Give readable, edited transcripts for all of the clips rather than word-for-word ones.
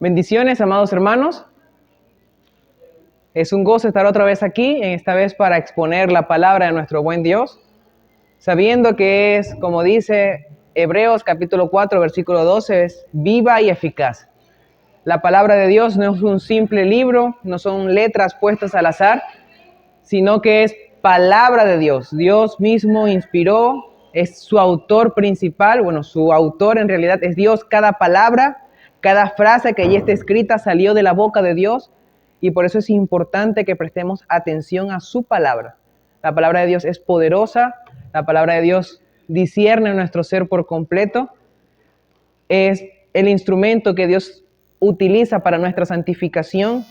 Bendiciones, amados hermanos. Es un gozo estar otra vez aquí, esta vez para exponer la palabra de nuestro buen Dios, sabiendo que es, como dice Hebreos capítulo 4, versículo 12, es viva y eficaz. La palabra de Dios no es un simple libro, no son letras puestas al azar, sino que es palabra de Dios. Dios mismo inspiró, es su autor principal, su autor en realidad es Dios. Cada palabra, cada frase que allí está escrita salió de la boca de Dios y por eso es importante que prestemos atención a su palabra. La palabra de Dios es poderosa, la palabra de Dios discierne nuestro ser por completo, es el instrumento que Dios utiliza para nuestra santificación,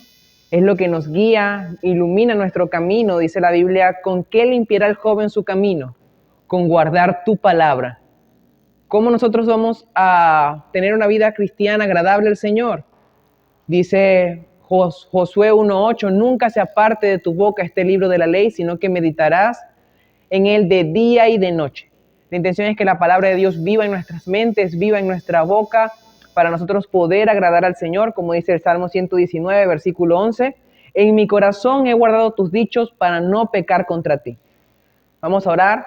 es lo que nos guía, ilumina nuestro camino. Dice la Biblia, ¿con qué limpiará el joven su camino? Con guardar tu palabra. ¿Cómo nosotros vamos a tener una vida cristiana agradable al Señor? Dice Josué 1:8, nunca se aparte de tu boca este libro de la ley, sino que meditarás en él de día y de noche. La intención es que la palabra de Dios viva en nuestras mentes, viva en nuestra boca, para nosotros poder agradar al Señor, como dice el Salmo 119, versículo 11. En mi corazón he guardado tus dichos para no pecar contra ti. Vamos a orar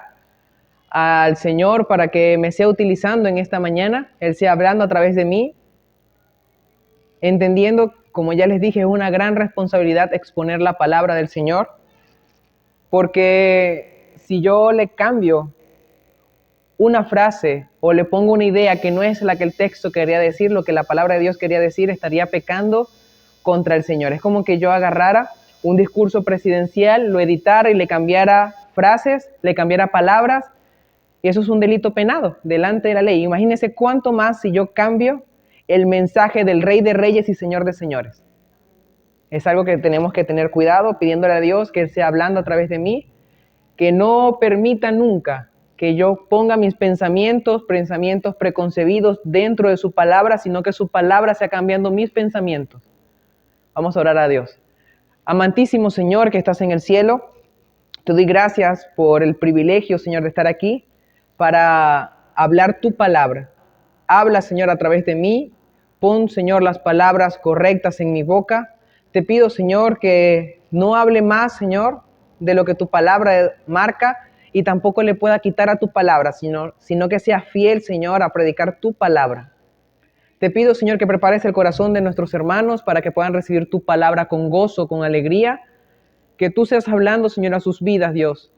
al Señor para que me sea utilizando en esta mañana, Él sea hablando a través de mí, entendiendo, como ya les dije, es una gran responsabilidad exponer la palabra del Señor, porque si yo le cambio una frase o le pongo una idea que no es la que el texto quería decir, lo que la palabra de Dios quería decir, estaría pecando contra el Señor. Es como que yo agarrara un discurso presidencial, lo editara y le cambiara frases, le cambiara palabras, y eso es un delito penado delante de la ley. Imagínense cuánto más si yo cambio el mensaje del Rey de Reyes y Señor de Señores. Es algo que tenemos que tener cuidado, pidiéndole a Dios que Él sea hablando a través de mí, que no permita nunca que yo ponga mis pensamientos preconcebidos dentro de su palabra, sino que su palabra sea cambiando mis pensamientos. Vamos a orar a Dios. Amantísimo Señor que estás en el cielo, te doy gracias por el privilegio, Señor, de estar aquí para hablar tu palabra. Habla, Señor, a través de mí. Pon, Señor, las palabras correctas en mi boca. Te pido, Señor, que no hable más, Señor, de lo que tu palabra marca y tampoco le pueda quitar a tu palabra, sino que sea fiel, Señor, a predicar tu palabra. Te pido, Señor, que prepares el corazón de nuestros hermanos para que puedan recibir tu palabra con gozo, con alegría, que tú seas hablando, Señor, a sus vidas, Dios,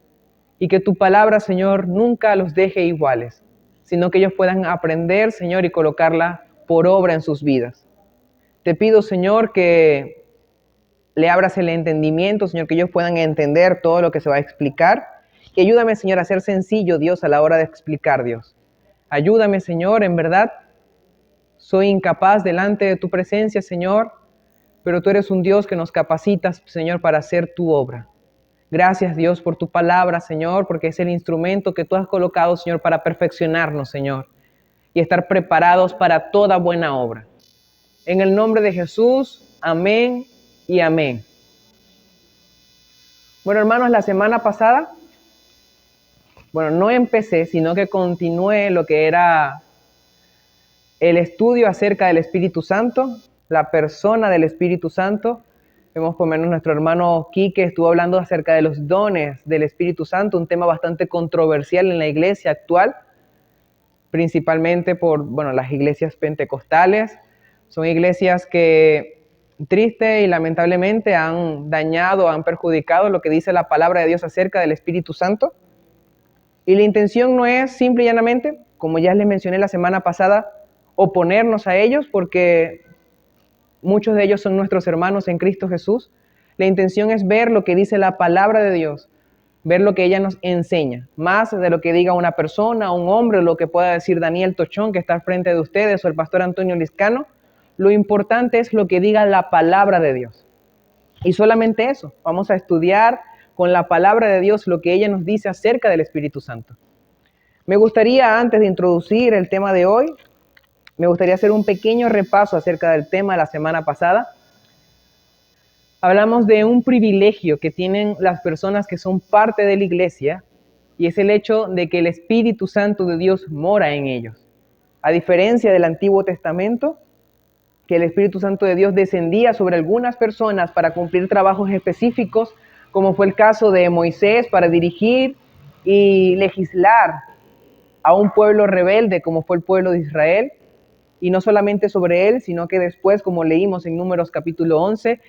y que tu palabra, Señor, nunca los deje iguales, sino que ellos puedan aprender, Señor, y colocarla por obra en sus vidas. Te pido, Señor, que le abras el entendimiento, Señor, que ellos puedan entender todo lo que se va a explicar. Y ayúdame, Señor, a ser sencillo, Dios, a la hora de explicar, Dios. Ayúdame, Señor, en verdad, soy incapaz delante de tu presencia, Señor, pero tú eres un Dios que nos capacitas, Señor, para hacer tu obra. Gracias, Dios, por tu palabra, Señor, porque es el instrumento que tú has colocado, Señor, para perfeccionarnos, Señor, y estar preparados para toda buena obra. En el nombre de Jesús, amén y amén. Bueno, hermanos, la semana pasada, no empecé, sino que continué lo que era el estudio acerca del Espíritu Santo, la persona del Espíritu Santo. Vemos por lo menos nuestro hermano Quique estuvo hablando acerca de los dones del Espíritu Santo, un tema bastante controversial en la iglesia actual, principalmente por las iglesias pentecostales. Son iglesias que triste y lamentablemente han dañado, han perjudicado lo que dice la palabra de Dios acerca del Espíritu Santo. Y la intención no es simple y llanamente, como ya les mencioné la semana pasada, oponernos a ellos, porque muchos de ellos son nuestros hermanos en Cristo Jesús. La intención es ver lo que dice la palabra de Dios, ver lo que ella nos enseña, más de lo que diga una persona, un hombre, o lo que pueda decir Daniel Tochón, que está al frente de ustedes, o el pastor Antonio Liscano. Lo importante es lo que diga la palabra de Dios. Y solamente eso, vamos a estudiar con la palabra de Dios lo que ella nos dice acerca del Espíritu Santo. Me gustaría, antes de introducir el tema de hoy, me gustaría hacer un pequeño repaso acerca del tema de la semana pasada. Hablamos de un privilegio que tienen las personas que son parte de la iglesia, y es el hecho de que el Espíritu Santo de Dios mora en ellos. A diferencia del Antiguo Testamento, que el Espíritu Santo de Dios descendía sobre algunas personas para cumplir trabajos específicos, como fue el caso de Moisés para dirigir y legislar a un pueblo rebelde como fue el pueblo de Israel, y no solamente sobre él, sino que después, como leímos en Números capítulo 11,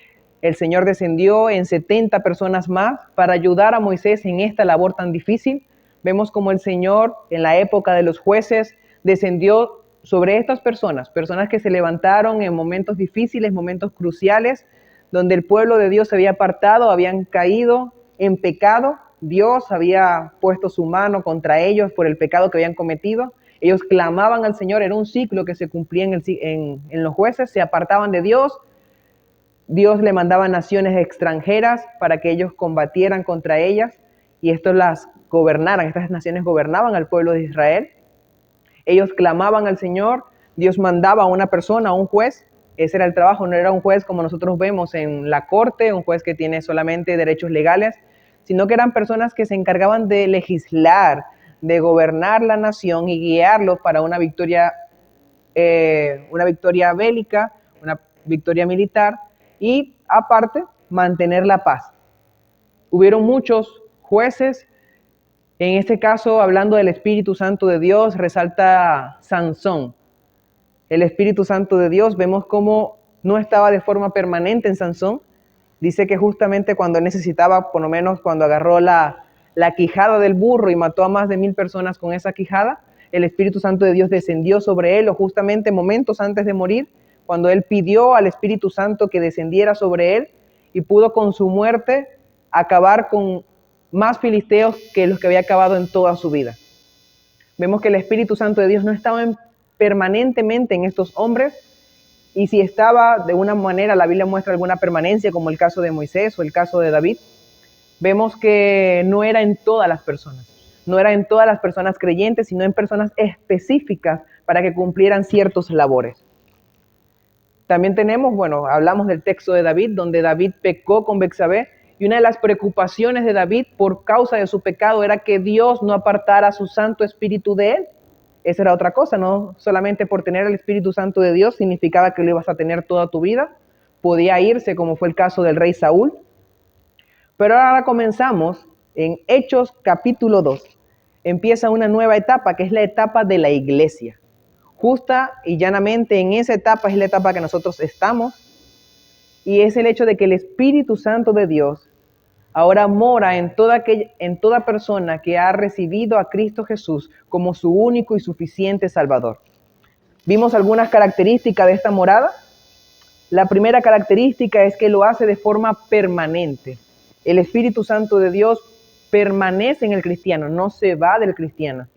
el Señor descendió en 70 personas más para ayudar a Moisés en esta labor tan difícil. Vemos como el Señor en la época de los jueces descendió sobre estas personas, personas que se levantaron en momentos difíciles, momentos cruciales, donde el pueblo de Dios se había apartado, habían caído en pecado. Dios había puesto su mano contra ellos por el pecado que habían cometido. Ellos clamaban al Señor, era un ciclo que se cumplía en los jueces, se apartaban de Dios. Dios le mandaba naciones extranjeras para que ellos combatieran contra ellas y estos las gobernaran. Estas naciones gobernaban al pueblo de Israel. Ellos clamaban al Señor, Dios mandaba a una persona, a un juez. Ese era el trabajo, no era un juez como nosotros vemos en la corte, un juez que tiene solamente derechos legales, sino que eran personas que se encargaban de legislar, de gobernar la nación y guiarlos para una victoria bélica, una victoria militar y aparte mantener la paz. Hubieron muchos jueces. En este caso, hablando del Espíritu Santo de Dios, resalta Sansón. El Espíritu Santo de Dios, vemos cómo no estaba de forma permanente en Sansón. Dice que justamente cuando necesitaba, por lo menos cuando agarró la quijada del burro y mató a más de 1000 personas con esa quijada, el Espíritu Santo de Dios descendió sobre él, o justamente momentos antes de morir, cuando él pidió al Espíritu Santo que descendiera sobre él y pudo con su muerte acabar con más filisteos que los que había acabado en toda su vida. Vemos que el Espíritu Santo de Dios no estaba permanentemente en estos hombres, y si estaba de una manera, la Biblia muestra alguna permanencia, como el caso de Moisés o el caso de David. Vemos que no era en todas las personas, no era en todas las personas creyentes, sino en personas específicas para que cumplieran ciertos labores. También tenemos, hablamos del texto de David, donde David pecó con Betsabé, y una de las preocupaciones de David por causa de su pecado era que Dios no apartara su Santo Espíritu de él. Esa era otra cosa, no solamente por tener el Espíritu Santo de Dios significaba que lo ibas a tener toda tu vida, podía irse, como fue el caso del rey Saúl. Pero ahora comenzamos en Hechos capítulo 2. Empieza una nueva etapa, que es la etapa de la iglesia. Justa y llanamente en esa etapa es la etapa que nosotros estamos, y es el hecho de que el Espíritu Santo de Dios ahora mora en toda persona que ha recibido a Cristo Jesús como su único y suficiente Salvador. Vimos algunas características de esta morada. La primera característica es que lo hace de forma permanente. El Espíritu Santo de Dios permanece en el cristiano, no se va del cristiano.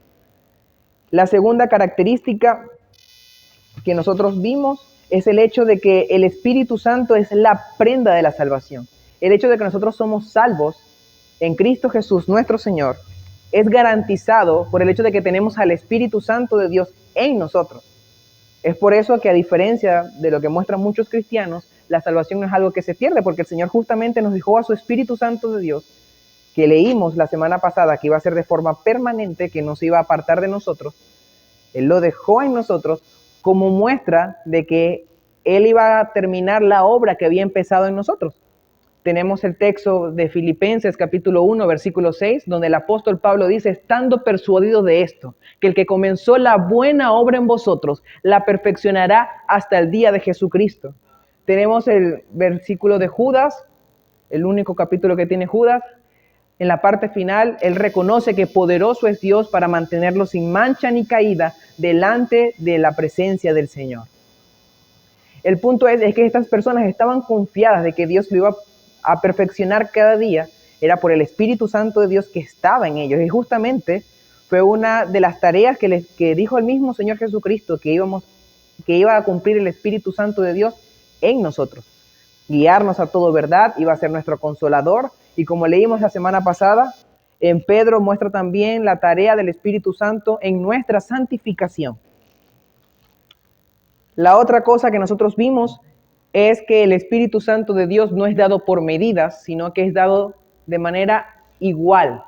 La segunda característica que nosotros vimos es el hecho de que el Espíritu Santo es la prenda de la salvación. El hecho de que nosotros somos salvos en Cristo Jesús, nuestro Señor, es garantizado por el hecho de que tenemos al Espíritu Santo de Dios en nosotros. Es por eso que, a diferencia de lo que muestran muchos cristianos, la salvación no es algo que se pierde, porque el Señor justamente nos dejó a su Espíritu Santo de Dios, que leímos la semana pasada que iba a ser de forma permanente, que no se iba a apartar de nosotros. Él lo dejó en nosotros como muestra de que Él iba a terminar la obra que había empezado en nosotros. Tenemos el texto de Filipenses capítulo 1, versículo 6, donde el apóstol Pablo dice: estando persuadido de esto, que el que comenzó la buena obra en vosotros, la perfeccionará hasta el día de Jesucristo. Tenemos el versículo de Judas, el único capítulo que tiene Judas. En la parte final, él reconoce que poderoso es Dios para mantenerlo sin mancha ni caída delante de la presencia del Señor. El punto es que estas personas estaban confiadas de que Dios lo iba a perfeccionar cada día, era por el Espíritu Santo de Dios que estaba en ellos. Y justamente fue una de las tareas que dijo el mismo Señor Jesucristo, que iba a cumplir el Espíritu Santo de Dios en nosotros. Guiarnos a todo verdad, iba a ser nuestro consolador. Y como leímos la semana pasada, en Pedro muestra también la tarea del Espíritu Santo en nuestra santificación. La otra cosa que nosotros vimos es que el Espíritu Santo de Dios no es dado por medidas, sino que es dado de manera igual,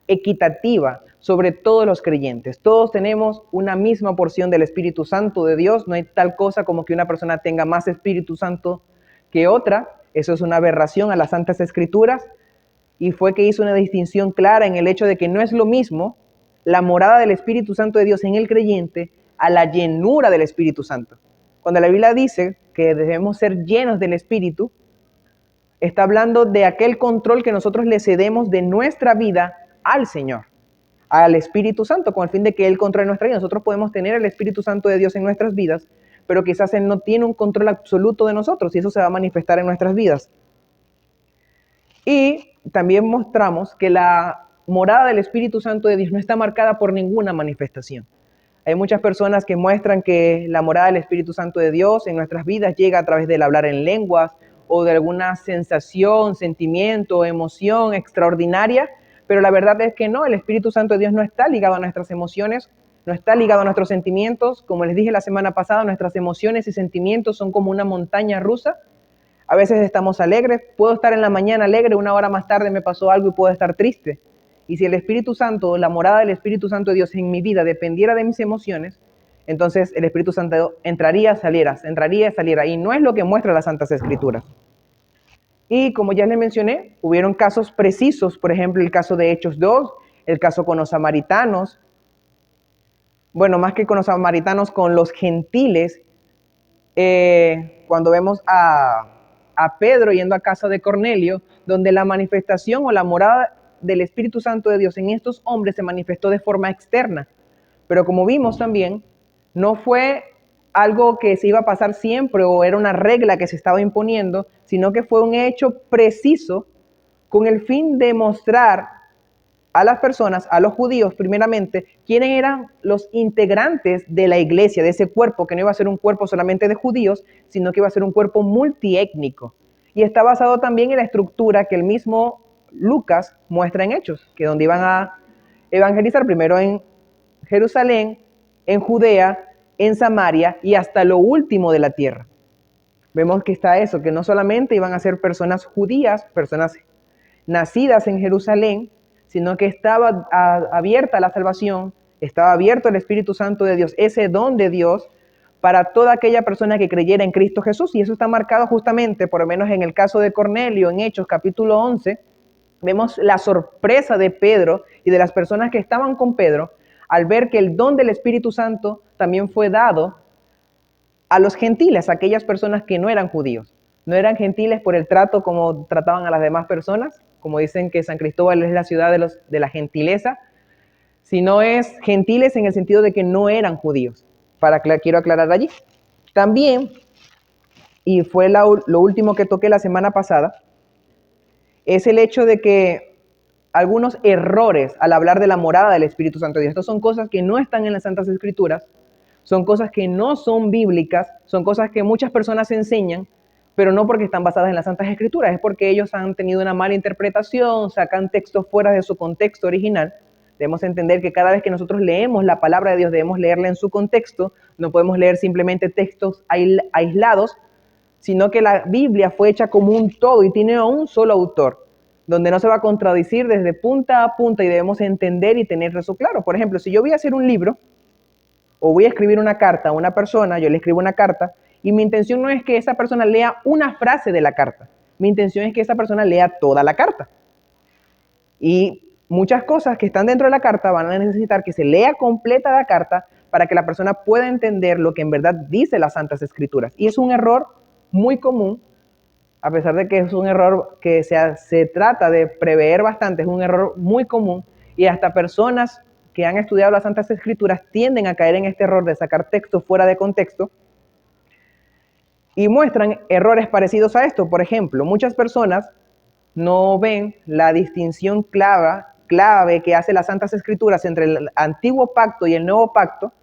equitativa. sobre todos los creyentes. Todos tenemos una misma porción del Espíritu Santo de Dios. No hay tal cosa como que una persona tenga más Espíritu Santo que otra. Eso es una aberración a las Santas Escrituras. Y fue que hizo una distinción clara en el hecho de que no es lo mismo la morada del Espíritu Santo de Dios en el creyente a la llenura del Espíritu Santo. Cuando la Biblia dice que debemos ser llenos del Espíritu, está hablando de aquel control que nosotros le cedemos de nuestra vida al Señor, al Espíritu Santo, con el fin de que Él controle nuestra vida. Nosotros podemos tener el Espíritu Santo de Dios en nuestras vidas, pero quizás Él no tiene un control absoluto de nosotros y eso se va a manifestar en nuestras vidas. Y también mostramos que la morada del Espíritu Santo de Dios no está marcada por ninguna manifestación. Hay muchas personas que muestran que la morada del Espíritu Santo de Dios en nuestras vidas llega a través del hablar en lenguas o de alguna sensación, sentimiento, emoción extraordinaria, pero la verdad es que no, el Espíritu Santo de Dios no está ligado a nuestras emociones, no está ligado a nuestros sentimientos. Como les dije la semana pasada, nuestras emociones y sentimientos son como una montaña rusa. A veces estamos alegres, puedo estar en la mañana alegre, una hora más tarde me pasó algo y puedo estar triste. Y si el Espíritu Santo, la morada del Espíritu Santo de Dios en mi vida dependiera de mis emociones, entonces el Espíritu Santo entraría, saliera, y no es lo que muestra las Santas Escrituras. Y como ya les mencioné, hubieron casos precisos, por ejemplo, el caso de Hechos 2, el caso con los samaritanos, bueno, más que con los samaritanos, con los gentiles, cuando vemos a Pedro yendo a casa de Cornelio, donde la manifestación o la morada del Espíritu Santo de Dios en estos hombres se manifestó de forma externa. Pero como vimos también, no fue algo que se iba a pasar siempre o era una regla que se estaba imponiendo, sino que fue un hecho preciso con el fin de mostrar a las personas, a los judíos primeramente, quiénes eran los integrantes de la iglesia, de ese cuerpo, que no iba a ser un cuerpo solamente de judíos, sino que iba a ser un cuerpo multiétnico. Y está basado también en la estructura que el mismo Lucas muestra en Hechos, que donde iban a evangelizar primero en Jerusalén, en Judea, en Samaria y hasta lo último de la tierra. Vemos que está eso, que no solamente iban a ser personas judías, personas nacidas en Jerusalén, sino que estaba abierta la salvación, estaba abierto el Espíritu Santo de Dios, ese don de Dios para toda aquella persona que creyera en Cristo Jesús. Y eso está marcado justamente, por lo menos en el caso de Cornelio, en Hechos capítulo 11, vemos la sorpresa de Pedro y de las personas que estaban con Pedro al ver que el don del Espíritu Santo también fue dado a los gentiles, a aquellas personas que no eran judíos. No eran gentiles por el trato como trataban a las demás personas, como dicen que San Cristóbal es la ciudad de la gentileza, sino es gentiles en el sentido de que no eran judíos. Quiero aclarar allí. También, y fue lo último que toqué la semana pasada, es el hecho de que algunos errores al hablar de la morada del Espíritu Santo de Dios, estas son cosas que no están en las Santas Escrituras, son cosas que no son bíblicas, son cosas que muchas personas enseñan, pero no porque están basadas en las Santas Escrituras, es porque ellos han tenido una mala interpretación, sacan textos fuera de su contexto original. Debemos entender que cada vez que nosotros leemos la palabra de Dios, debemos leerla en su contexto, no podemos leer simplemente textos aislados, sino que la Biblia fue hecha como un todo y tiene a un solo autor, donde no se va a contradecir desde punta a punta y debemos entender y tener eso claro. Por ejemplo, si yo voy a hacer un libro o voy a escribir una carta a una persona, yo le escribo una carta y mi intención no es que esa persona lea una frase de la carta, mi intención es que esa persona lea toda la carta. Y muchas cosas que están dentro de la carta van a necesitar que se lea completa la carta para que la persona pueda entender lo que en verdad dice las Santas Escrituras. Y es un error muy común, a pesar de que es un error que se trata de prever bastante, es un error muy común y hasta personas que han estudiado las Santas Escrituras tienden a caer en este error de sacar texto fuera de contexto y muestran errores parecidos a esto. Por ejemplo, muchas personas no ven la distinción clave que hace las Santas Escrituras entre el Antiguo Pacto y el Nuevo Pacto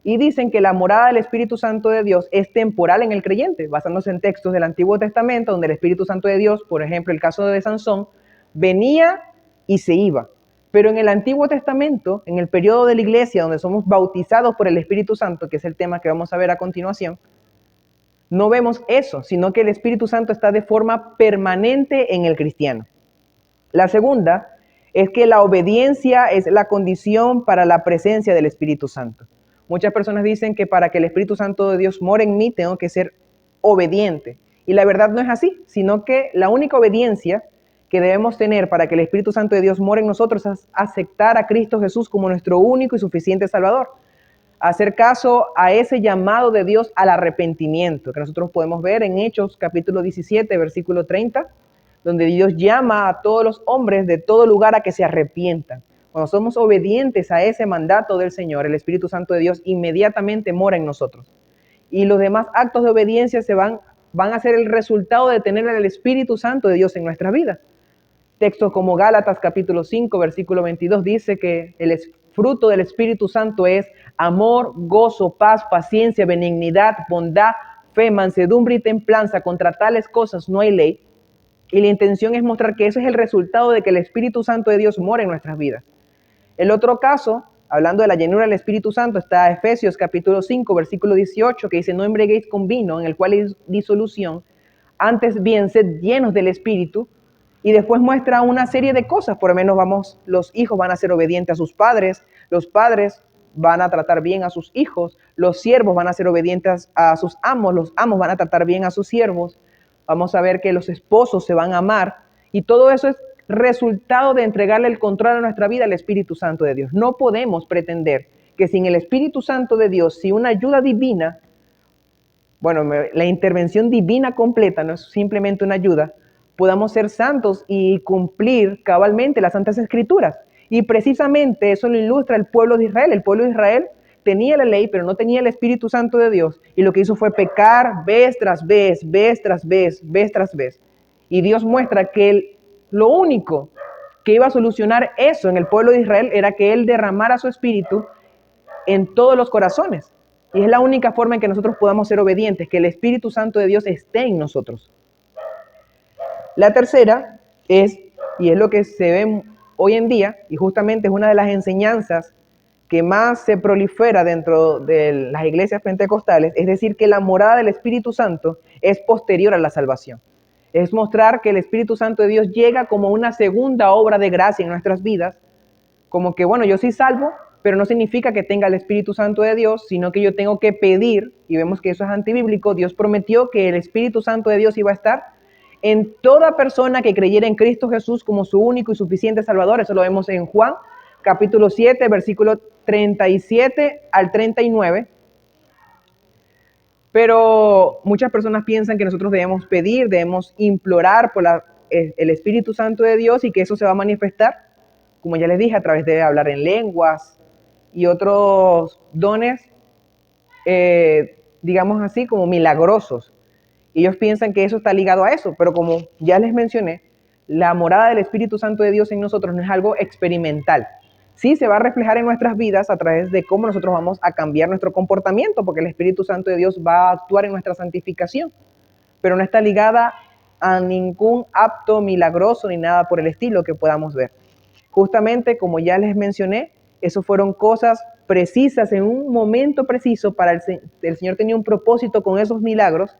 y dicen que la morada del Espíritu Santo de Dios es temporal en el creyente, basándose en textos del Antiguo Testamento, donde el Espíritu Santo de Dios, por ejemplo, el caso de Sansón, venía y se iba. Pero en el Antiguo Testamento, en el periodo de la iglesia, donde somos bautizados por el Espíritu Santo, que es el tema que vamos a ver a continuación, no vemos eso, sino que el Espíritu Santo está de forma permanente en el cristiano. La segunda es que la obediencia es la condición para la presencia del Espíritu Santo. Muchas personas dicen que para que el Espíritu Santo de Dios more en mí tengo que ser obediente. Y la verdad no es así, sino que la única obediencia que debemos tener para que el Espíritu Santo de Dios more en nosotros es aceptar a Cristo Jesús como nuestro único y suficiente Salvador. Hacer caso a ese llamado de Dios al arrepentimiento, que nosotros podemos ver en Hechos capítulo 17, versículo 30, donde Dios llama a todos los hombres de todo lugar a que se arrepientan. Cuando somos obedientes a ese mandato del Señor, el Espíritu Santo de Dios inmediatamente mora en nosotros. Y los demás actos de obediencia van a ser el resultado de tener el Espíritu Santo de Dios en nuestra vida. Textos como Gálatas capítulo 5, versículo 22 dice que el fruto del Espíritu Santo es amor, gozo, paz, paciencia, benignidad, bondad, fe, mansedumbre y templanza. Contra tales cosas no hay ley. Y la intención es mostrar que ese es el resultado de que el Espíritu Santo de Dios mora en nuestras vidas. El otro caso, hablando de la llenura del Espíritu Santo, está Efesios capítulo 5, versículo 18, que dice, no embriaguéis con vino, en el cual hay disolución, antes bien sed llenos del Espíritu. Y después muestra una serie de cosas, por lo menos los hijos van a ser obedientes a sus padres, los padres van a tratar bien a sus hijos, los siervos van a ser obedientes a sus amos, los amos van a tratar bien a sus siervos, vamos a ver que los esposos se van a amar, y todo eso es resultado de entregarle el control a nuestra vida al Espíritu Santo de Dios. No podemos pretender que sin el Espíritu Santo de Dios, sin una ayuda divina, bueno, la intervención divina completa, no es simplemente una ayuda, podamos ser santos y cumplir cabalmente las Santas Escrituras. Y precisamente eso lo ilustra el pueblo de Israel. El pueblo de Israel tenía la ley, pero no tenía el Espíritu Santo de Dios. Y lo que hizo fue pecar vez tras vez, vez tras vez, vez tras vez. Y Dios muestra que lo único que iba a solucionar eso en el pueblo de Israel era que Él derramara su Espíritu en todos los corazones. Y es la única forma en que nosotros podamos ser obedientes, que el Espíritu Santo de Dios esté en nosotros. La tercera es, y es lo que se ve hoy en día, y justamente es una de las enseñanzas que más se prolifera dentro de las iglesias pentecostales, es decir, que la morada del Espíritu Santo es posterior a la salvación. Es mostrar que el Espíritu Santo de Dios llega como una segunda obra de gracia en nuestras vidas, como que, bueno, yo soy salvo, pero no significa que tenga el Espíritu Santo de Dios, sino que yo tengo que pedir, y vemos que eso es antibíblico. Dios prometió que el Espíritu Santo de Dios iba a estar en toda persona que creyera en Cristo Jesús como su único y suficiente Salvador. Eso lo vemos en Juan, capítulo 7, versículo 37 al 39. Pero muchas personas piensan que nosotros debemos pedir, debemos implorar por el Espíritu Santo de Dios y que eso se va a manifestar, como ya les dije, a través de hablar en lenguas y otros dones, digamos así, como milagrosos. Ellos piensan que eso está ligado a eso, pero como ya les mencioné, la morada del Espíritu Santo de Dios en nosotros no es algo experimental. Sí se va a reflejar en nuestras vidas a través de cómo nosotros vamos a cambiar nuestro comportamiento, porque el Espíritu Santo de Dios va a actuar en nuestra santificación, pero no está ligada a ningún acto milagroso ni nada por el estilo que podamos ver. Justamente, como ya les mencioné, eso fueron cosas precisas en un momento preciso para el Señor tenía un propósito con esos milagros,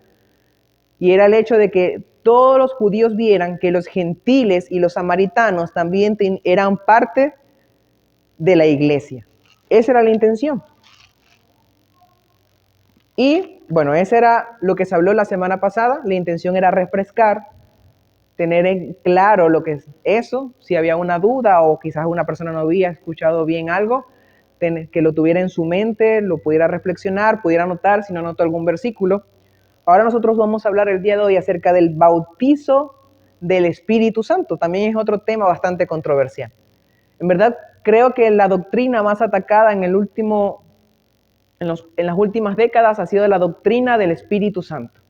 y era el hecho de que todos los judíos vieran que los gentiles y los samaritanos también eran parte de la iglesia. Esa era la intención. Y bueno, eso era lo que se habló la semana pasada. La intención era refrescar, tener en claro lo que es eso, si había una duda o quizás una persona no había escuchado bien algo, que lo tuviera en su mente, lo pudiera reflexionar, pudiera anotar si no anotó algún versículo. Ahora nosotros vamos a hablar el día de hoy acerca del bautizo del Espíritu Santo. También es otro tema bastante controversial. En verdad, creo que la doctrina más atacada en las últimas décadas ha sido la doctrina del Espíritu Santo.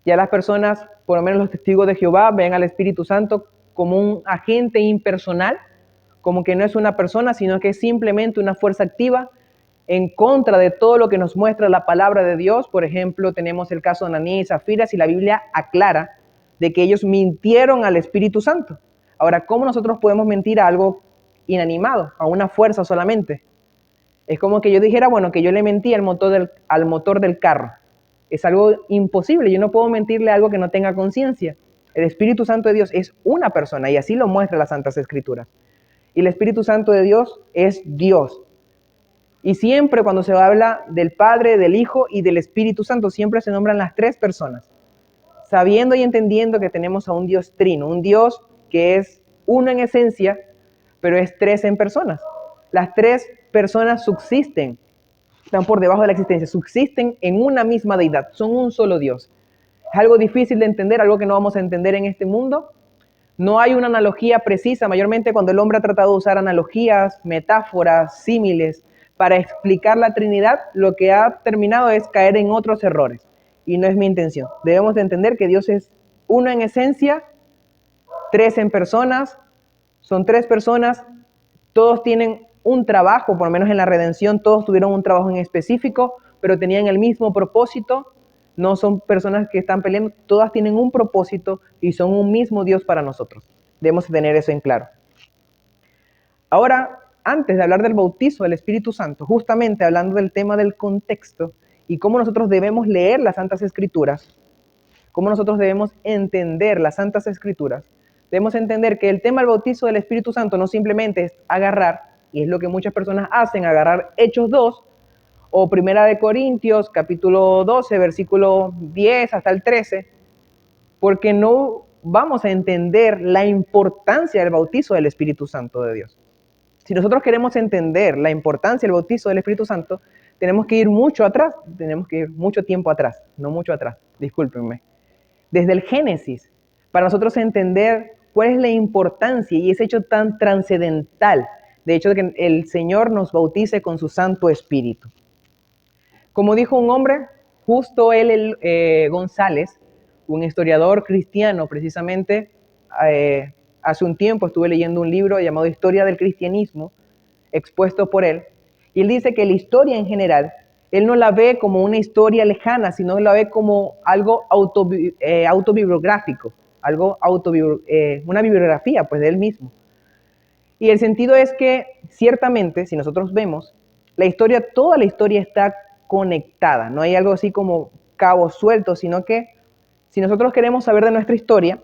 Ya las personas, por lo menos los testigos de Jehová, ven al Espíritu Santo como un agente impersonal, como que no es una persona, sino que es simplemente una fuerza activa en contra de todo lo que nos muestra la palabra de Dios. Por ejemplo, tenemos el caso de Ananías y Zafira, y la Biblia aclara de que ellos mintieron al Espíritu Santo. Ahora, ¿cómo nosotros podemos mentir a algo inanimado, a una fuerza solamente? Es como que yo dijera, bueno, que yo le mentí al motor del carro. Es algo imposible, yo no puedo mentirle a algo que no tenga conciencia. El Espíritu Santo de Dios es una persona y así lo muestra las Santas Escrituras. Y el Espíritu Santo de Dios es Dios. Y siempre cuando se habla del Padre, del Hijo y del Espíritu Santo, siempre se nombran las tres personas, sabiendo y entendiendo que tenemos a un Dios trino, un Dios que es uno en esencia, pero es tres en personas. Las tres personas subsisten, están por debajo de la existencia, subsisten en una misma deidad, son un solo Dios. Es algo difícil de entender, algo que no vamos a entender en este mundo. No hay una analogía precisa, mayormente cuando el hombre ha tratado de usar analogías, metáforas, símiles para explicar la Trinidad, lo que ha terminado es caer en otros errores. Y no es mi intención. Debemos de entender que Dios es uno en esencia, tres en personas, son tres personas, todos tienen un trabajo, por lo menos en la redención todos tuvieron un trabajo en específico, pero tenían el mismo propósito. No son personas que están peleando, todas tienen un propósito y son un mismo Dios para nosotros. Debemos tener eso en claro. Ahora, antes de hablar del bautizo del Espíritu Santo, justamente hablando del tema del contexto y cómo nosotros debemos leer las Santas Escrituras, cómo nosotros debemos entender las Santas Escrituras, debemos entender que el tema del bautizo del Espíritu Santo no simplemente es agarrar, y es lo que muchas personas hacen, agarrar Hechos 2 o Primera de Corintios, capítulo 12, versículo 10 hasta el 13, porque no vamos a entender la importancia del bautizo del Espíritu Santo de Dios. Si nosotros queremos entender la importancia del bautizo del Espíritu Santo, tenemos que ir mucho atrás, tenemos que ir mucho tiempo atrás, no mucho atrás, discúlpenme. Desde el Génesis, para nosotros entender cuál es la importancia y ese hecho tan trascendental, de hecho de que el Señor nos bautice con su Santo Espíritu. Como dijo un hombre, justo él, González, un historiador cristiano precisamente, hace un tiempo estuve leyendo un libro llamado Historia del Cristianismo, expuesto por él, y él dice que la historia en general, él no la ve como una historia lejana, sino la ve como algo autobiográfico, una bibliografía pues de él mismo. Y el sentido es que ciertamente, si nosotros vemos, la historia, toda la historia está conectada, no hay algo así como cabos sueltos, sino que si nosotros queremos saber de nuestra historia,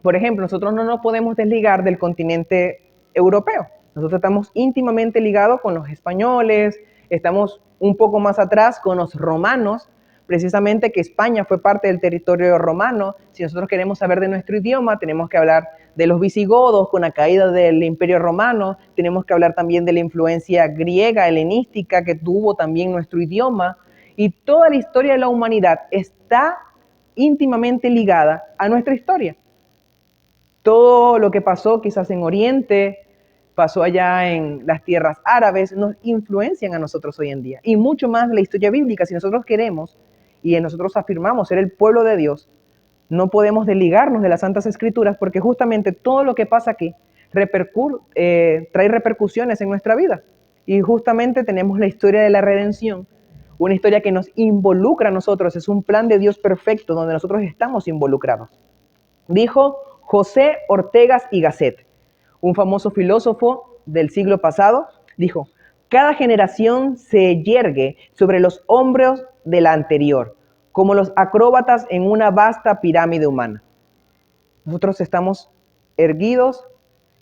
por ejemplo, nosotros no nos podemos desligar del continente europeo. Nosotros estamos íntimamente ligados con los españoles, estamos un poco más atrás con los romanos, precisamente que España fue parte del territorio romano. Si nosotros queremos saber de nuestro idioma, tenemos que hablar de los visigodos con la caída del Imperio Romano, tenemos que hablar también de la influencia griega, helenística que tuvo también nuestro idioma, y toda la historia de la humanidad está íntimamente ligada a nuestra historia. Todo lo que pasó quizás en Oriente, pasó allá en las tierras árabes, nos influencian a nosotros hoy en día. Y mucho más la historia bíblica. Si nosotros queremos y nosotros afirmamos ser el pueblo de Dios, no podemos desligarnos de las Santas Escrituras porque justamente todo lo que pasa aquí trae repercusiones en nuestra vida. Y justamente tenemos la historia de la redención, una historia que nos involucra a nosotros, es un plan de Dios perfecto donde nosotros estamos involucrados. Dijo José Ortegas y Gasset, un famoso filósofo del siglo pasado, dijo: cada generación se yergue sobre los hombros de la anterior, como los acróbatas en una vasta pirámide humana. Nosotros estamos erguidos,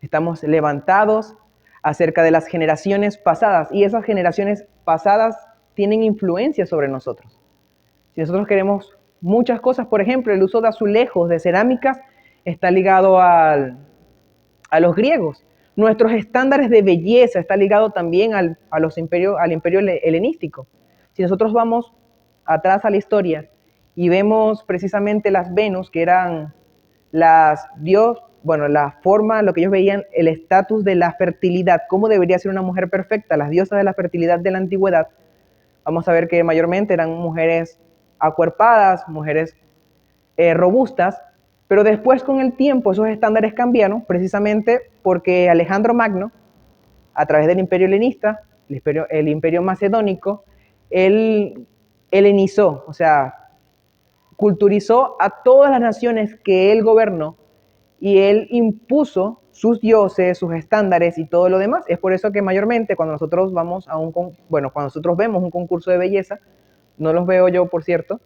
estamos levantados acerca de las generaciones pasadas, y esas generaciones pasadas tienen influencia sobre nosotros. Si nosotros queremos muchas cosas, por ejemplo, el uso de azulejos, de cerámicas, está ligado a los griegos. Nuestros estándares de belleza está ligado también al imperio helenístico. Si nosotros vamos atrás a la historia y vemos precisamente las Venus, que eran la forma, lo que ellos veían, el estatus de la fertilidad, cómo debería ser una mujer perfecta, las diosas de la fertilidad de la antigüedad, vamos a ver que mayormente eran mujeres acuerpadas, mujeres robustas, pero después con el tiempo esos estándares cambiaron precisamente porque Alejandro Magno, a través del imperio helenista, el imperio macedónico, él helenizó, o sea, culturizó a todas las naciones que él gobernó y él impuso sus dioses, sus estándares y todo lo demás. Es por eso que mayormente cuando nosotros cuando nosotros vemos un concurso de belleza, no los veo yo, por cierto,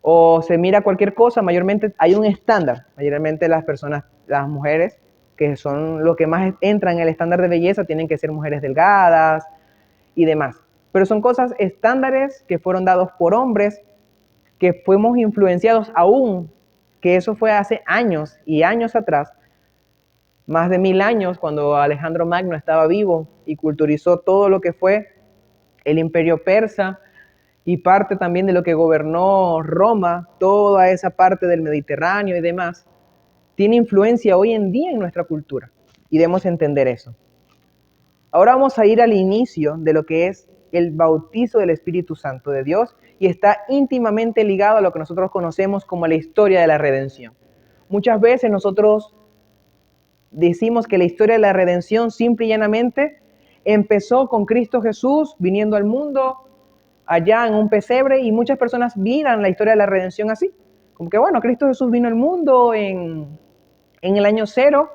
o se mira cualquier cosa, mayormente hay un estándar. Mayormente las personas, las mujeres, que son lo que más entran en el estándar de belleza, tienen que ser mujeres delgadas y demás. Pero son cosas estándares que fueron dados por hombres, que fuimos influenciados aún, que eso fue hace años y años atrás, más de 1000 años, cuando Alejandro Magno estaba vivo y culturizó todo lo que fue el imperio persa y parte también de lo que gobernó Roma, toda esa parte del Mediterráneo y demás, tiene influencia hoy en día en nuestra cultura y debemos entender eso. Ahora vamos a ir al inicio de lo que es el bautizo del Espíritu Santo de Dios y está íntimamente ligado a lo que nosotros conocemos como la historia de la redención. Muchas veces nosotros decimos que la historia de la redención simple y llanamente empezó con Cristo Jesús viniendo al mundo allá en un pesebre, y muchas personas miran la historia de la redención así, como que bueno, Cristo Jesús vino al mundo en el año 0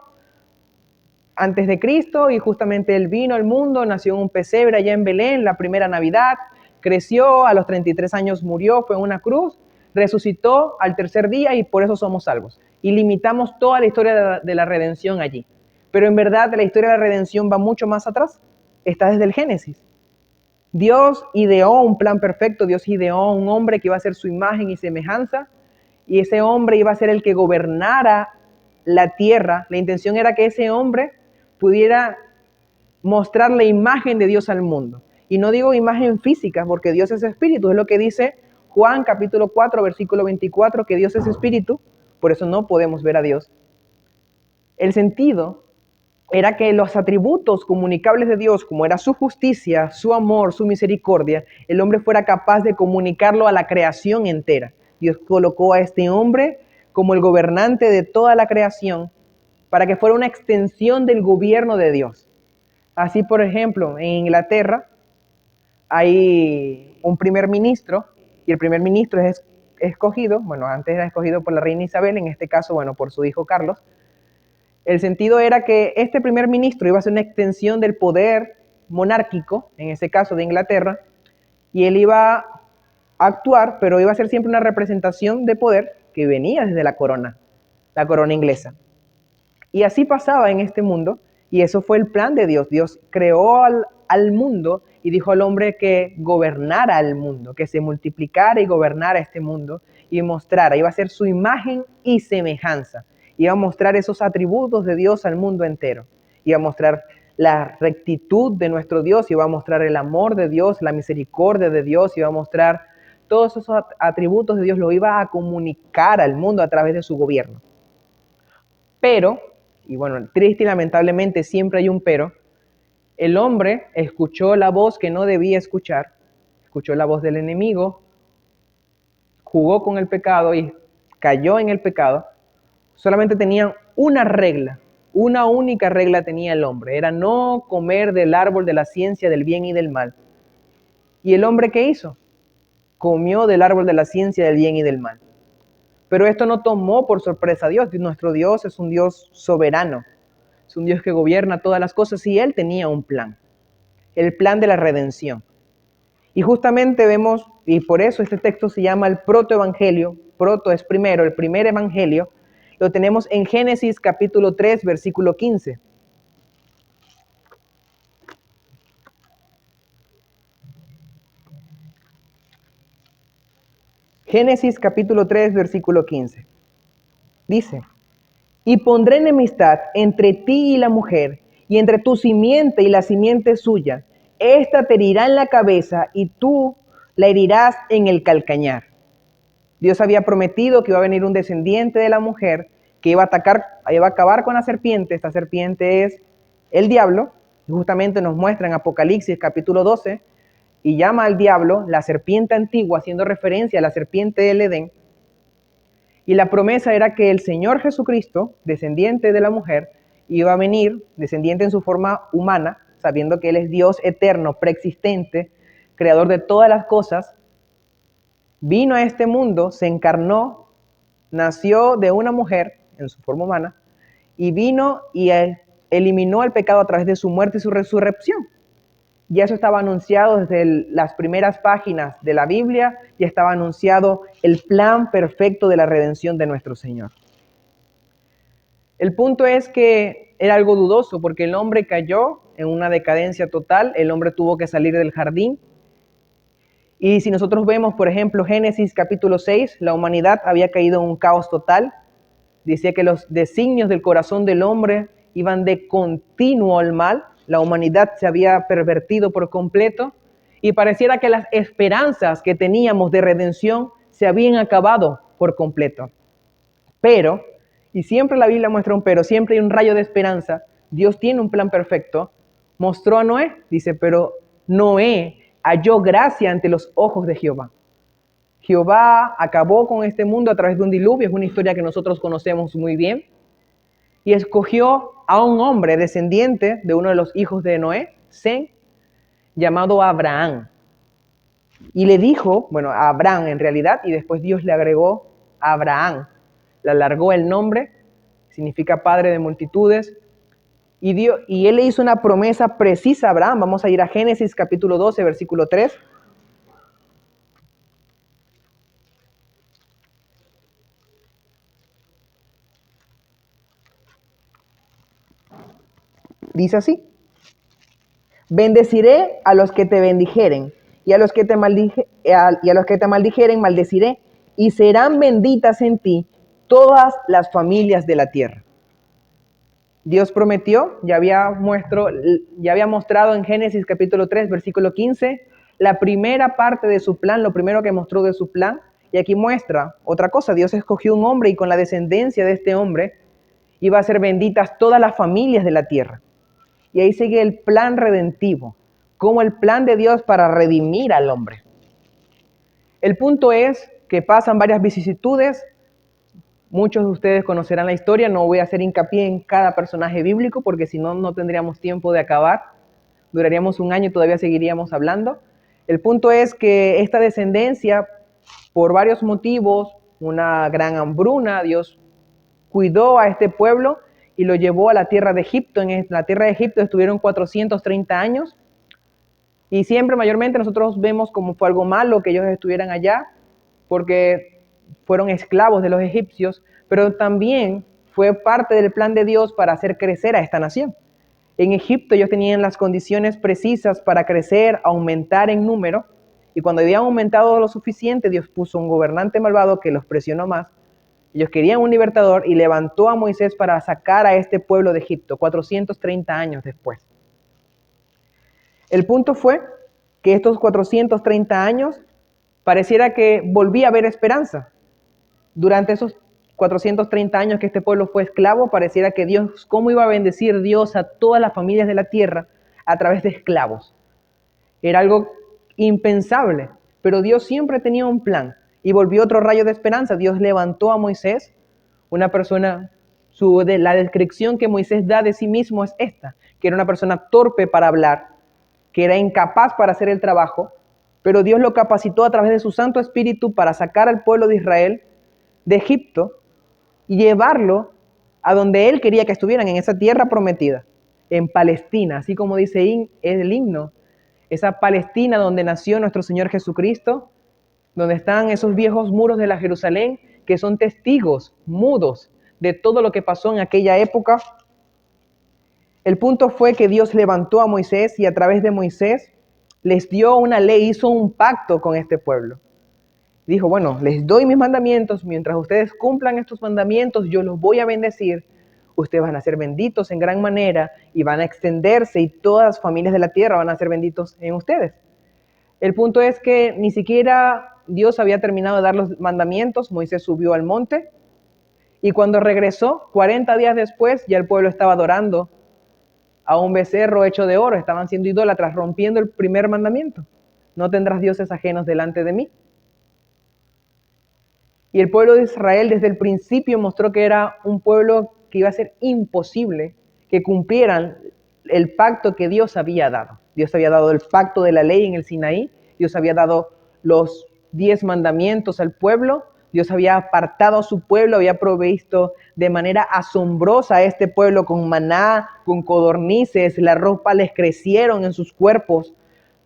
antes de Cristo, y justamente Él vino al mundo, nació en un pesebre allá en Belén, la primera Navidad, creció, a los 33 años murió, fue en una cruz, resucitó al tercer día y por eso somos salvos. Y limitamos toda la historia de la redención allí. Pero en verdad la historia de la redención va mucho más atrás, está desde el Génesis. Dios ideó un plan perfecto, Dios ideó un hombre que iba a ser su imagen y semejanza, y ese hombre iba a ser el que gobernara la tierra. La intención era que ese hombre pudiera mostrar la imagen de Dios al mundo. Y no digo imagen física, porque Dios es espíritu, es lo que dice Juan capítulo 4, versículo 24, que Dios es espíritu, por eso no podemos ver a Dios. El sentido era que los atributos comunicables de Dios, como era su justicia, su amor, su misericordia, el hombre fuera capaz de comunicarlo a la creación entera. Dios colocó a este hombre como el gobernante de toda la creación para que fuera una extensión del gobierno de Dios. Así, por ejemplo, en Inglaterra hay un primer ministro y el primer ministro es escogido, bueno, antes era escogido por la reina Isabel, en este caso, bueno, por su hijo Carlos. El sentido era que este primer ministro iba a ser una extensión del poder monárquico, en ese caso de Inglaterra, y él iba a actuar, pero iba a ser siempre una representación de poder que venía desde la corona inglesa. Y así pasaba en este mundo, y eso fue el plan de Dios. Dios creó al mundo y dijo al hombre que gobernara al mundo, que se multiplicara y gobernara este mundo y mostrara, iba a ser su imagen y semejanza. Iba a mostrar esos atributos de Dios al mundo entero. Iba a mostrar la rectitud de nuestro Dios, iba a mostrar el amor de Dios, la misericordia de Dios, iba a mostrar todos esos atributos de Dios, lo iba a comunicar al mundo a través de su gobierno. Pero, y bueno, triste y lamentablemente siempre hay un pero, el hombre escuchó la voz que no debía escuchar, escuchó la voz del enemigo, jugó con el pecado y cayó en el pecado. Solamente tenía una regla, una única regla tenía el hombre, era no comer del árbol de la ciencia del bien y del mal. ¿Y el hombre qué hizo? Comió del árbol de la ciencia del bien y del mal. Pero esto no tomó por sorpresa a Dios. Nuestro Dios es un Dios soberano, es un Dios que gobierna todas las cosas, y Él tenía un plan, el plan de la redención. Y justamente vemos, y por eso este texto se llama el protoevangelio, proto es primero, el primer evangelio, lo tenemos en Génesis capítulo 3, versículo 15. Génesis capítulo 3, versículo 15. Dice: y pondré enemistad entre ti y la mujer, y entre tu simiente y la simiente suya. Esta te herirá en la cabeza y tú la herirás en el calcañar. Dios había prometido que iba a venir un descendiente de la mujer que iba a acabar con la serpiente. Esta serpiente es el diablo. Y justamente nos muestra en Apocalipsis capítulo 12 y llama al diablo la serpiente antigua, haciendo referencia a la serpiente del Edén. Y la promesa era que el Señor Jesucristo, descendiente de la mujer, iba a venir, descendiente en su forma humana, sabiendo que Él es Dios eterno, preexistente, creador de todas las cosas, vino a este mundo, se encarnó, nació de una mujer en su forma humana, y vino y eliminó el pecado a través de su muerte y su resurrección. Ya eso estaba anunciado desde las primeras páginas de la Biblia, ya estaba anunciado el plan perfecto de la redención de nuestro Señor. El punto es que era algo dudoso porque el hombre cayó en una decadencia total, el hombre tuvo que salir del jardín. Y si nosotros vemos, por ejemplo, Génesis capítulo 6, la humanidad había caído en un caos total. Decía que los designios del corazón del hombre iban de continuo al mal. La humanidad se había pervertido por completo y pareciera que las esperanzas que teníamos de redención se habían acabado por completo. Pero, y siempre la Biblia muestra un pero, siempre hay un rayo de esperanza. Dios tiene un plan perfecto. Mostró a Noé, dice, pero Noé halló gracia ante los ojos de Jehová. Jehová acabó con este mundo a través de un diluvio, es una historia que nosotros conocemos muy bien, y escogió a un hombre descendiente de uno de los hijos de Noé, Sem, llamado Abraham. Y le dijo, bueno, a Abraham en realidad, y después Dios le agregó a Abraham, le alargó el nombre, significa padre de multitudes, y él le hizo una promesa precisa a Abraham. Vamos a ir a Génesis capítulo 12, versículo 3. Dice así: bendeciré a los que te bendijeren, y a los que te maldijeren maldeciré, y serán benditas en ti todas las familias de la tierra. Dios prometió, ya había mostrado en Génesis capítulo 3, versículo 15, la primera parte de su plan, lo primero que mostró de su plan, y aquí muestra otra cosa. Dios escogió un hombre y con la descendencia de este hombre iba a ser benditas todas las familias de la tierra. Y ahí sigue el plan redentivo, como el plan de Dios para redimir al hombre. El punto es que pasan varias vicisitudes. Muchos de ustedes conocerán la historia, no voy a hacer hincapié en cada personaje bíblico porque si no, no tendríamos tiempo de acabar. Duraríamos un año y todavía seguiríamos hablando. El punto es que esta descendencia, por varios motivos, una gran hambruna, Dios cuidó a este pueblo y lo llevó a la tierra de Egipto. En la tierra de Egipto estuvieron 430 años y siempre mayormente nosotros vemos como fue algo malo que ellos estuvieran allá porque fueron esclavos de los egipcios, pero también fue parte del plan de Dios para hacer crecer a esta nación. En Egipto ellos tenían las condiciones precisas para crecer, aumentar en número, y cuando habían aumentado lo suficiente, Dios puso un gobernante malvado que los presionó más. Ellos querían un libertador y levantó a Moisés para sacar a este pueblo de Egipto 430 años después. El punto fue que estos 430 años pareciera que volvía a haber esperanza. Durante esos 430 años que este pueblo fue esclavo, pareciera que Dios, ¿cómo iba a bendecir Dios a todas las familias de la tierra a través de esclavos? Era algo impensable, pero Dios siempre tenía un plan y volvió otro rayo de esperanza. Dios levantó a Moisés, una persona, la descripción que Moisés da de sí mismo es esta, que era una persona torpe para hablar, que era incapaz para hacer el trabajo, pero Dios lo capacitó a través de su Santo Espíritu para sacar al pueblo de Israel de Egipto y llevarlo a donde él quería que estuvieran, en esa tierra prometida, en Palestina, así como dice el himno, esa Palestina donde nació nuestro Señor Jesucristo, donde están esos viejos muros de la Jerusalén que son testigos mudos de todo lo que pasó en aquella época. El punto fue que Dios levantó a Moisés y a través de Moisés les dio una ley, hizo un pacto con este pueblo. Dijo, bueno, les doy mis mandamientos, mientras ustedes cumplan estos mandamientos, yo los voy a bendecir. Ustedes van a ser benditos en gran manera y van a extenderse y todas las familias de la tierra van a ser benditos en ustedes. El punto es que ni siquiera Dios había terminado de dar los mandamientos. Moisés subió al monte y cuando regresó, 40 días después, ya el pueblo estaba adorando a un becerro hecho de oro. Estaban siendo idólatras, rompiendo el primer mandamiento. No tendrás dioses ajenos delante de mí. Y el pueblo de Israel desde el principio mostró que era un pueblo que iba a ser imposible que cumplieran el pacto que Dios había dado. Dios había dado el pacto de la ley en el Sinaí, Dios había dado los 10 mandamientos al pueblo, Dios había apartado a su pueblo, había provisto de manera asombrosa a este pueblo con maná, con codornices, la ropa les crecieron en sus cuerpos,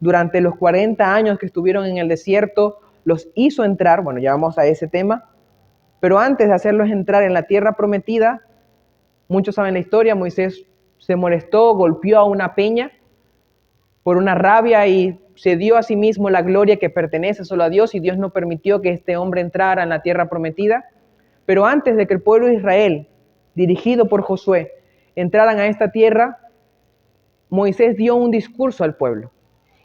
durante los 40 años que estuvieron en el desierto, los hizo entrar, bueno, ya vamos a ese tema, pero antes de hacerlos entrar en la tierra prometida, muchos saben la historia, Moisés se molestó, golpeó a una peña por una rabia y se dio a sí mismo la gloria que pertenece solo a Dios, y Dios no permitió que este hombre entrara en la tierra prometida. Pero antes de que el pueblo de Israel, dirigido por Josué, entraran a esta tierra, Moisés dio un discurso al pueblo.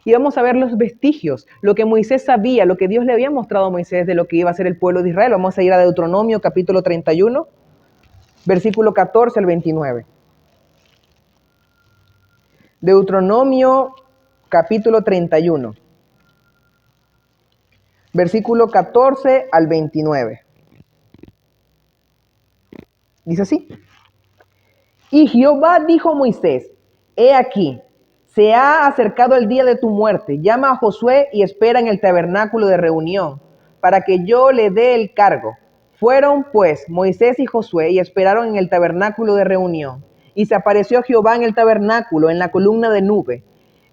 Y vamos a ver los vestigios, lo que Moisés sabía, lo que Dios le había mostrado a Moisés de lo que iba a ser el pueblo de Israel. Vamos a ir a Deuteronomio capítulo 31, versículo 14 al 29. Deuteronomio capítulo 31, versículo 14 al 29. Dice así: Y Jehová dijo a Moisés: He aquí, se ha acercado el día de tu muerte. Llama a Josué y espera en el tabernáculo de reunión, para que yo le dé el cargo. Fueron pues Moisés y Josué y esperaron en el tabernáculo de reunión. Y se apareció Jehová en el tabernáculo en la columna de nube.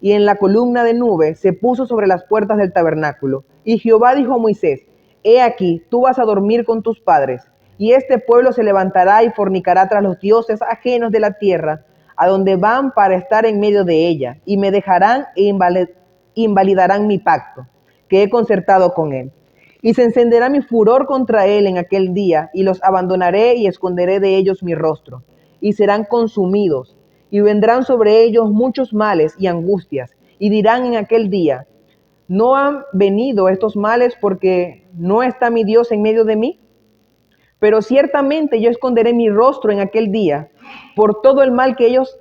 Y en la columna de nube se puso sobre las puertas del tabernáculo. Y Jehová dijo a Moisés: He aquí, tú vas a dormir con tus padres, y este pueblo se levantará y fornicará tras los dioses ajenos de la tierra, a donde van para estar en medio de ella, y me dejarán e invalidarán mi pacto, que he concertado con él. Y se encenderá mi furor contra él en aquel día, y los abandonaré y esconderé de ellos mi rostro, y serán consumidos, y vendrán sobre ellos muchos males y angustias, y dirán en aquel día: ¿no han venido estos males porque no está mi Dios en medio de mí? Pero ciertamente yo esconderé mi rostro en aquel día por todo el mal que ellos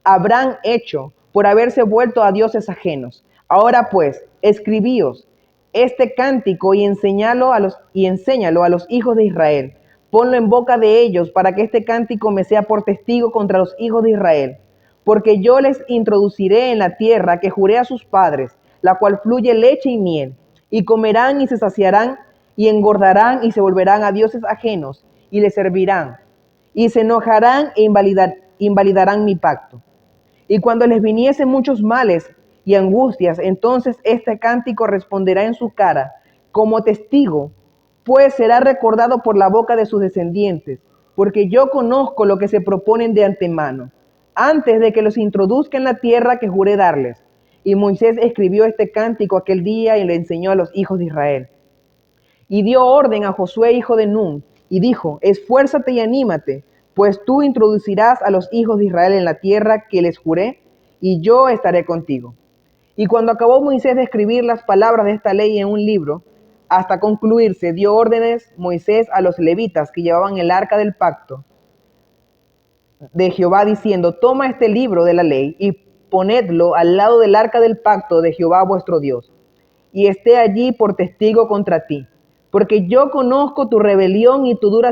habrán hecho por haberse vuelto a dioses ajenos. Ahora pues, escribíos este cántico y enséñalo a los hijos de Israel. Ponlo en boca de ellos para que este cántico me sea por testigo contra los hijos de Israel. Porque yo les introduciré en la tierra que juré a sus padres, la cual fluye leche y miel, y comerán y se saciarán y engordarán y se volverán a dioses ajenos y les servirán, y se enojarán e invalidarán mi pacto. Y cuando les viniesen muchos males y angustias, entonces este cántico responderá en su cara como testigo, pues será recordado por la boca de sus descendientes, porque yo conozco lo que se proponen de antemano, antes de que los introduzca en la tierra que juré darles. Y Moisés escribió este cántico aquel día y le enseñó a los hijos de Israel. Y dio orden a Josué, hijo de Nun, y dijo: Esfuérzate y anímate, pues tú introducirás a los hijos de Israel en la tierra que les juré, y yo estaré contigo. Y cuando acabó Moisés de escribir las palabras de esta ley en un libro, hasta concluirse, dio órdenes Moisés a los levitas que llevaban el arca del pacto de Jehová, diciendo: Toma este libro de la ley y ponedlo al lado del arca del pacto de Jehová vuestro Dios, y esté allí por testigo contra ti, porque yo conozco tu rebelión y tu dura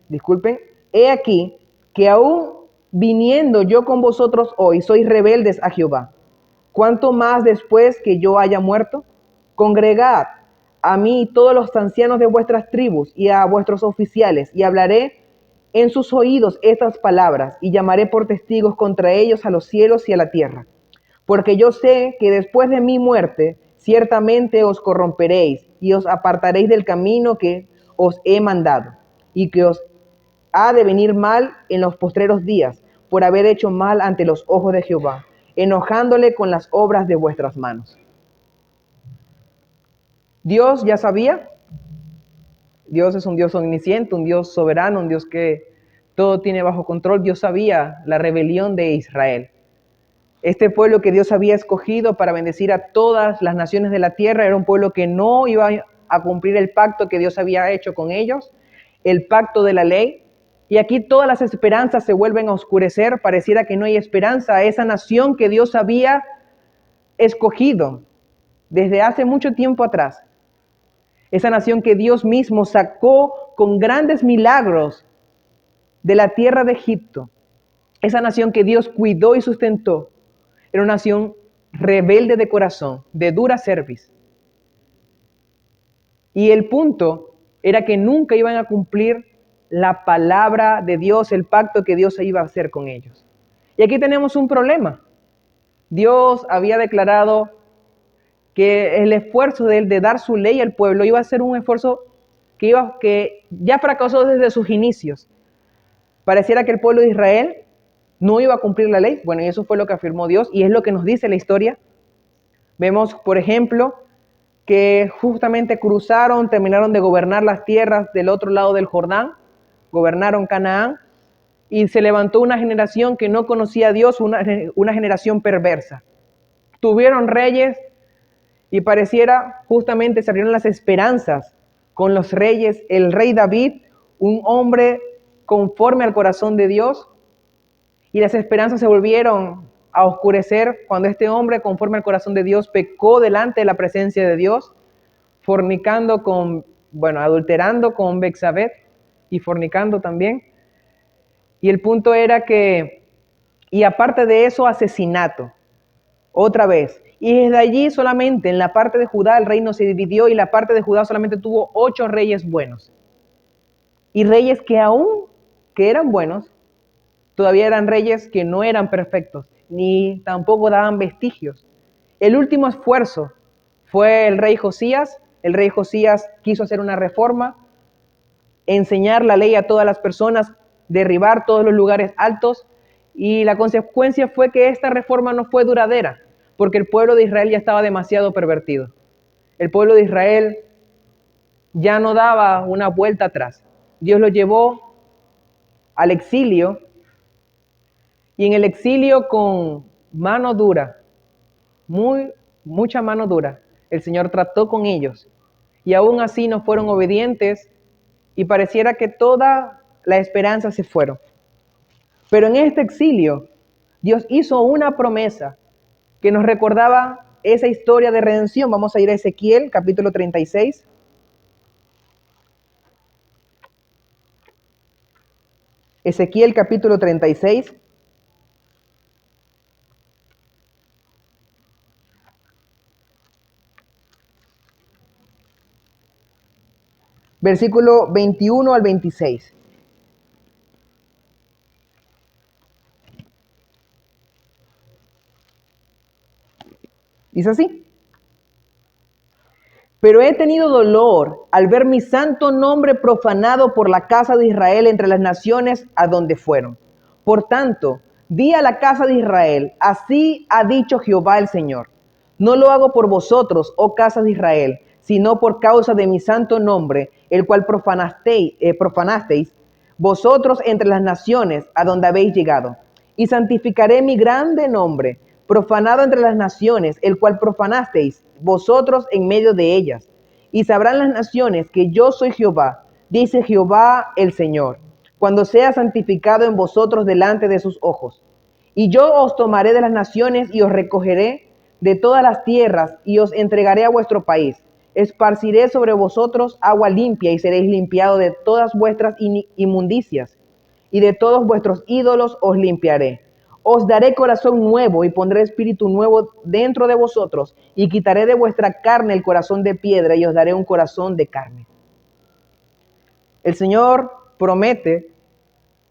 disculpen. He aquí que aún viniendo yo con vosotros hoy, sois rebeldes a Jehová. ¿Cuánto más después que yo haya muerto? Congregad a mí todos los ancianos de vuestras tribus y a vuestros oficiales, y hablaré en sus oídos estas palabras, y llamaré por testigos contra ellos a los cielos y a la tierra. Porque yo sé que después de mi muerte, ciertamente os corromperéis y os apartaréis del camino que os he mandado, y que os ha de venir mal en los postreros días, por haber hecho mal ante los ojos de Jehová, enojándole con las obras de vuestras manos. Dios ya sabía. Dios es un Dios omnisciente, un Dios soberano, un Dios que todo tiene bajo control. Dios sabía la rebelión de Israel. Este pueblo que Dios había escogido para bendecir a todas las naciones de la tierra era un pueblo que no iba a cumplir el pacto que Dios había hecho con ellos, el pacto de la ley. Y aquí todas las esperanzas se vuelven a oscurecer, pareciera que no hay esperanza a esa nación que Dios había escogido desde hace mucho tiempo atrás. Esa nación que Dios mismo sacó con grandes milagros de la tierra de Egipto. Esa nación que Dios cuidó y sustentó. Era una nación rebelde de corazón, de dura cerviz. Y el punto era que nunca iban a cumplir la palabra de Dios, el pacto que Dios iba a hacer con ellos. Y aquí tenemos un problema. Dios había declarado que el esfuerzo de él de dar su ley al pueblo iba a ser un esfuerzo que ya fracasó desde sus inicios. Pareciera que el pueblo de Israel no iba a cumplir la ley. Bueno, y eso fue lo que afirmó Dios y es lo que nos dice la historia. Vemos, por ejemplo, que justamente cruzaron, terminaron de gobernar las tierras del otro lado del Jordán, gobernaron Canaán, y se levantó una generación que no conocía a Dios, una generación perversa. Tuvieron reyes y pareciera justamente se abrieron las esperanzas con los reyes, el rey David, un hombre conforme al corazón de Dios, y las esperanzas se volvieron a oscurecer cuando este hombre conforme al corazón de Dios pecó delante de la presencia de Dios, fornicando adulterando con Betsabé y fornicando también. Y el punto era que, y aparte de eso, asesinato, otra vez. Y desde allí solamente en la parte de Judá el reino se dividió y la parte de Judá solamente tuvo 8 reyes buenos. Y reyes que aún que eran buenos, todavía eran reyes que no eran perfectos, ni tampoco daban vestigios. El último esfuerzo fue el rey Josías. El rey Josías quiso hacer una reforma, enseñar la ley a todas las personas, derribar todos los lugares altos, y la consecuencia fue que esta reforma no fue duradera, porque el pueblo de Israel ya estaba demasiado pervertido. El pueblo de Israel ya no daba una vuelta atrás. Dios lo llevó al exilio, y en el exilio con mano dura, mucha mano dura, el Señor trató con ellos, y aún así no fueron obedientes, y pareciera que toda la esperanza se fueron. Pero en este exilio, Dios hizo una promesa que nos recordaba esa historia de redención. Vamos a ir a Ezequiel, capítulo 36. Ezequiel, capítulo 36. Versículo 21 al 26. Dice así: pero he tenido dolor al ver mi santo nombre profanado por la casa de Israel entre las naciones a donde fueron. Por tanto, di a la casa de Israel: así ha dicho Jehová el Señor. No lo hago por vosotros, oh casa de Israel, sino por causa de mi santo nombre, el cual profanasteis vosotros entre las naciones a donde habéis llegado. Y santificaré mi grande nombre, profanado entre las naciones, el cual profanasteis vosotros en medio de ellas. Y sabrán las naciones que yo soy Jehová, dice Jehová el Señor, cuando sea santificado en vosotros delante de sus ojos. Y yo os tomaré de las naciones y os recogeré de todas las tierras y os entregaré a vuestro país. Esparciré sobre vosotros agua limpia y seréis limpiados de todas vuestras inmundicias, y de todos vuestros ídolos os limpiaré. Os daré corazón nuevo y pondré espíritu nuevo dentro de vosotros, y quitaré de vuestra carne el corazón de piedra y os daré un corazón de carne. El Señor promete,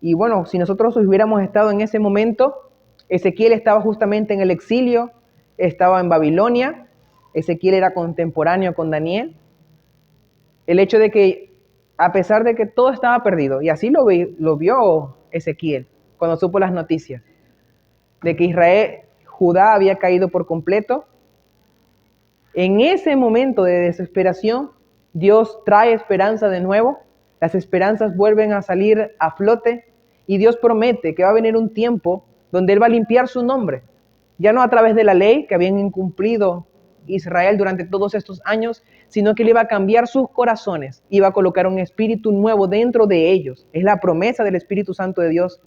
y bueno, si nosotros hubiéramos estado en ese momento, Ezequiel estaba justamente en el exilio, estaba en Babilonia, Ezequiel era contemporáneo con Daniel. El hecho de que, a pesar de que todo estaba perdido, y así lo vio Ezequiel cuando supo las noticias, de que Judá había caído por completo, en ese momento de desesperación, Dios trae esperanza de nuevo, las esperanzas vuelven a salir a flote, y Dios promete que va a venir un tiempo donde Él va a limpiar su nombre, ya no a través de la ley que habían incumplido Israel durante todos estos años, sino que Él iba a cambiar sus corazones, iba a colocar un espíritu nuevo dentro de ellos. Es la promesa del Espíritu Santo de Dios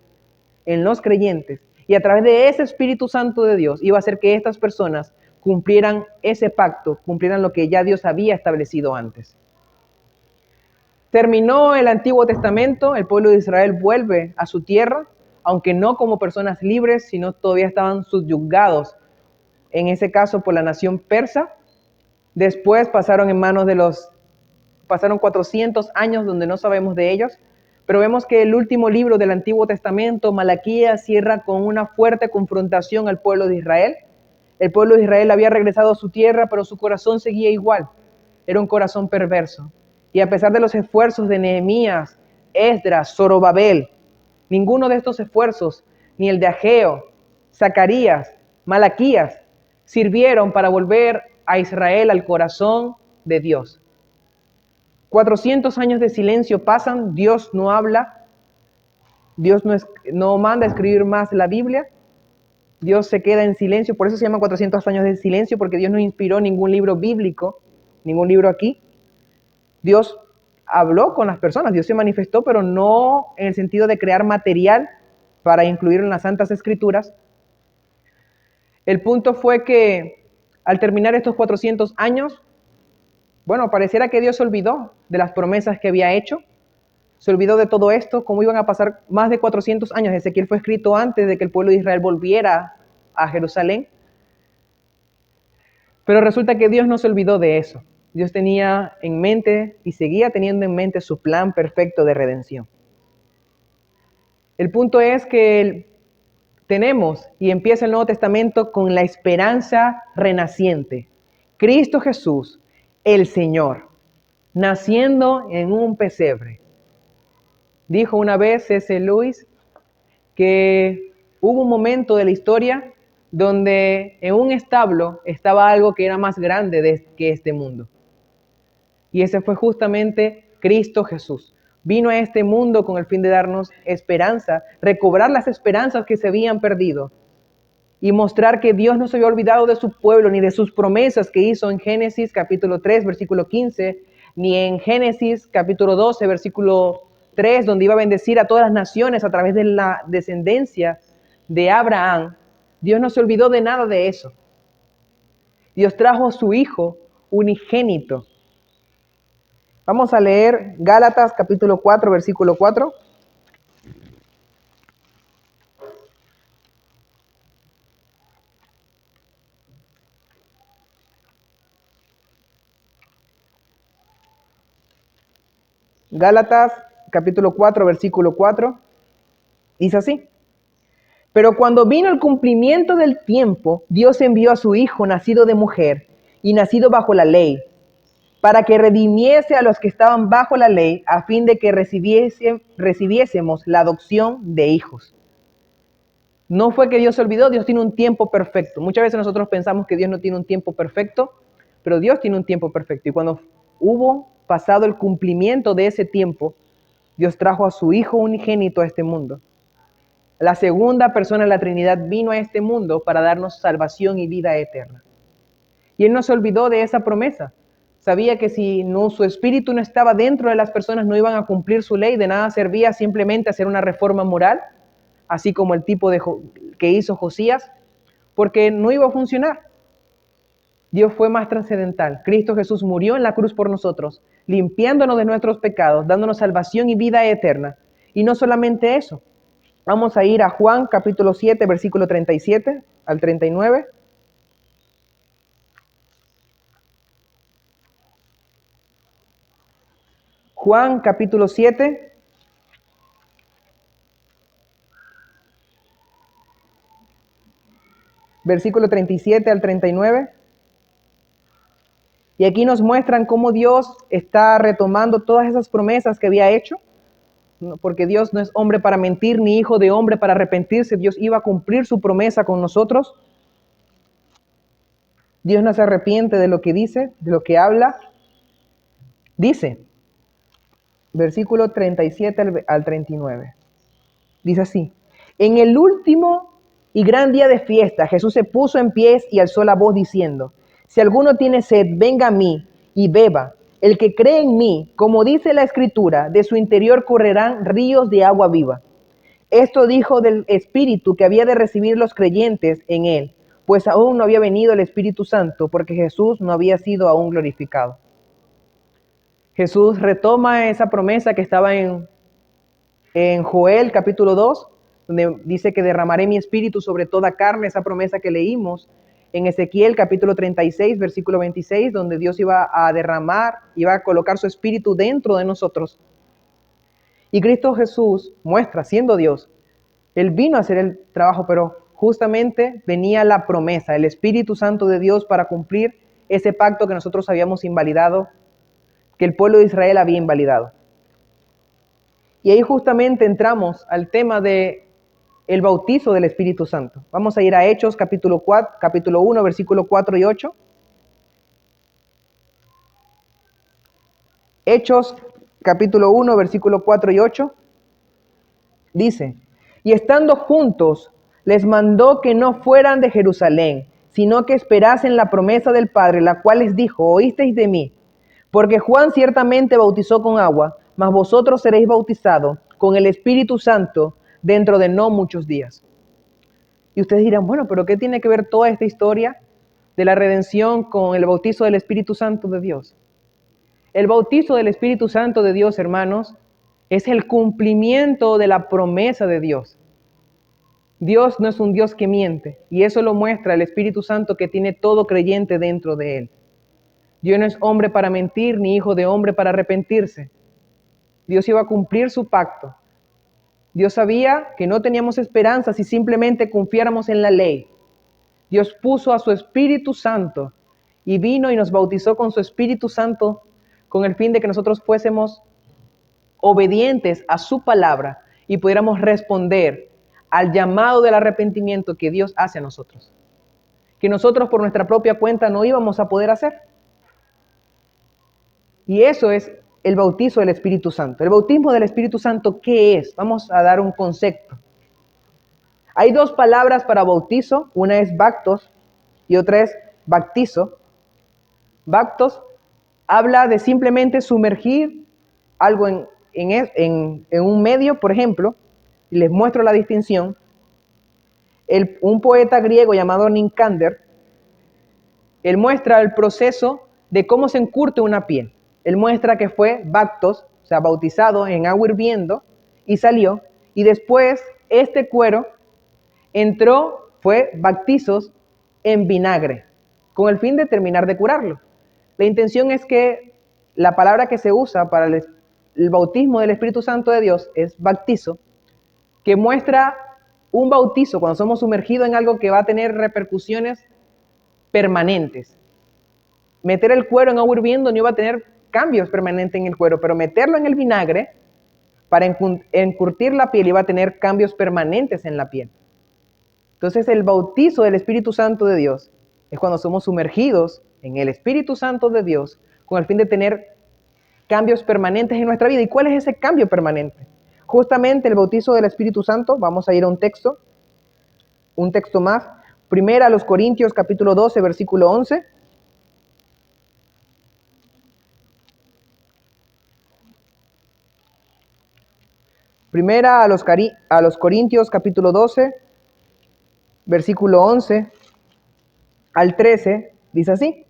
en los creyentes, y a través de ese Espíritu Santo de Dios iba a hacer que estas personas cumplieran ese pacto, cumplieran lo que ya Dios había establecido antes. Terminó el Antiguo Testamento, el pueblo de Israel vuelve a su tierra, aunque no como personas libres, sino todavía estaban subyugados, en ese caso por la nación persa. Después pasaron 400 años donde no sabemos de ellos, pero vemos que el último libro del Antiguo Testamento, Malaquías, cierra con una fuerte confrontación al pueblo de Israel, El pueblo de Israel había regresado a su tierra, pero su corazón seguía igual. Era un corazón perverso. Y a pesar de los esfuerzos de Nehemías, Esdras, Zorobabel, ninguno de estos esfuerzos, ni el de Ageo, Zacarías, Malaquías, sirvieron para volver a Israel al corazón de Dios. 400 años de silencio pasan, Dios no habla, Dios no manda a escribir más la Biblia, Dios se queda en silencio, por eso se llama 400 años de silencio, porque Dios no inspiró ningún libro bíblico, ningún libro aquí. Dios habló con las personas, Dios se manifestó, pero no en el sentido de crear material para incluirlo en las Santas Escrituras. El punto fue que al terminar estos 400 años, bueno, pareciera que Dios se olvidó de las promesas que había hecho, se olvidó de todo esto, cómo iban a pasar más de 400 años. Ezequiel fue escrito antes de que el pueblo de Israel volviera a Jerusalén. Pero resulta que Dios no se olvidó de eso. Dios tenía en mente y seguía teniendo en mente su plan perfecto de redención. El punto es que tenemos y empieza el Nuevo Testamento con la esperanza renaciente. Cristo Jesús, el Señor, naciendo en un pesebre. Dijo una vez C.S. Lewis que hubo un momento de la historia donde en un establo estaba algo que era más grande que este mundo. Y ese fue justamente Cristo Jesús. Vino a este mundo con el fin de darnos esperanza, recobrar las esperanzas que se habían perdido y mostrar que Dios no se había olvidado de su pueblo ni de sus promesas que hizo en Génesis capítulo 3, versículo 15, ni en Génesis capítulo 12, versículo 3, donde iba a bendecir a todas las naciones a través de la descendencia de Abraham. Dios no se olvidó de nada de eso. Dios trajo a su Hijo unigénito. Vamos a leer Gálatas capítulo 4, versículo 4. Gálatas capítulo 4, versículo 4. Dice así: pero cuando vino el cumplimiento del tiempo, Dios envió a su Hijo, nacido de mujer y nacido bajo la ley, para que redimiese a los que estaban bajo la ley, a fin de que recibiésemos la adopción de hijos. No fue que Dios se olvidó, Dios tiene un tiempo perfecto. Muchas veces nosotros pensamos que Dios no tiene un tiempo perfecto, pero Dios tiene un tiempo perfecto. Y cuando hubo pasado el cumplimiento de ese tiempo, Dios trajo a su Hijo unigénito a este mundo. La segunda persona de la Trinidad vino a este mundo para darnos salvación y vida eterna. Y Él no se olvidó de esa promesa. Sabía que si no, su espíritu no estaba dentro de las personas, no iban a cumplir su ley. De nada servía simplemente hacer una reforma moral, así como el tipo que hizo Josías, porque no iba a funcionar. Dios fue más trascendental. Cristo Jesús murió en la cruz por nosotros, limpiándonos de nuestros pecados, dándonos salvación y vida eterna. Y no solamente eso. Vamos a ir a Juan capítulo 7, versículo 37 al 39. Juan capítulo 7, versículo 37 al 39. Y aquí nos muestran cómo Dios está retomando todas esas promesas que había hecho, porque Dios no es hombre para mentir, ni hijo de hombre para arrepentirse. Dios iba a cumplir su promesa con nosotros. Dios no se arrepiente de lo que dice, de lo que habla. Dice, versículo 37 al 39. Dice así: en el último y gran día de fiesta, Jesús se puso en pie y alzó la voz diciendo: si alguno tiene sed, venga a mí y beba. El que cree en mí, como dice la Escritura, de su interior correrán ríos de agua viva. Esto dijo del Espíritu que había de recibir los creyentes en él, pues aún no había venido el Espíritu Santo, porque Jesús no había sido aún glorificado. Jesús retoma esa promesa que estaba en Joel capítulo 2, donde dice que derramaré mi espíritu sobre toda carne, esa promesa que leímos en Ezequiel capítulo 36, versículo 26, donde Dios iba a derramar, iba a colocar su espíritu dentro de nosotros. Y Cristo Jesús muestra, siendo Dios, Él vino a hacer el trabajo, pero justamente venía la promesa, el Espíritu Santo de Dios para cumplir ese pacto que nosotros habíamos invalidado, que el pueblo de Israel había invalidado. Y ahí justamente entramos al tema de el bautizo del Espíritu Santo. Vamos a ir a Hechos capítulo 1, versículo 4 y 8. Hechos capítulo 1, versículo 4 y 8. Dice, y estando juntos, les mandó que no fueran de Jerusalén, sino que esperasen la promesa del Padre, la cual les dijo, oísteis de mí, porque Juan ciertamente bautizó con agua, mas vosotros seréis bautizados con el Espíritu Santo dentro de no muchos días. Y ustedes dirán, bueno, pero ¿qué tiene que ver toda esta historia de la redención con el bautizo del Espíritu Santo de Dios? El bautizo del Espíritu Santo de Dios, hermanos, es el cumplimiento de la promesa de Dios. Dios no es un Dios que miente, y eso lo muestra el Espíritu Santo que tiene todo creyente dentro de él. Dios no es hombre para mentir, ni hijo de hombre para arrepentirse. Dios iba a cumplir su pacto. Dios sabía que no teníamos esperanza si simplemente confiáramos en la ley. Dios puso a su Espíritu Santo y vino y nos bautizó con su Espíritu Santo con el fin de que nosotros fuésemos obedientes a su palabra y pudiéramos responder al llamado del arrepentimiento que Dios hace a nosotros, que nosotros por nuestra propia cuenta no íbamos a poder hacer. Y eso es el bautizo del Espíritu Santo. El bautismo del Espíritu Santo, ¿qué es? Vamos a dar un concepto. Hay dos palabras para bautizo, una es baptos y otra es baptizo. Baptos habla de simplemente sumergir algo en un medio, por ejemplo, y les muestro la distinción. Un poeta griego llamado Nicander, él muestra el proceso de cómo se encurte una piel. Él muestra que fue baptos, o sea, bautizado en agua hirviendo, y salió, y después este cuero fue baptizos en vinagre, con el fin de terminar de curarlo. La intención es que la palabra que se usa para el bautismo del Espíritu Santo de Dios es baptizo, que muestra un bautizo cuando somos sumergidos en algo que va a tener repercusiones permanentes. Meter el cuero en agua hirviendo no iba a tener cambios permanentes en el cuero, pero meterlo en el vinagre para encurtir la piel iba a tener cambios permanentes en la piel. Entonces el bautizo del Espíritu Santo de Dios es cuando somos sumergidos en el Espíritu Santo de Dios con el fin de tener cambios permanentes en nuestra vida. ¿Y cuál es ese cambio permanente? Justamente el bautizo del Espíritu Santo, vamos a ir a un texto más. Primera a los Corintios capítulo 12, versículo 11. Primera a los Corintios capítulo 12, versículo 11 al 13, dice así.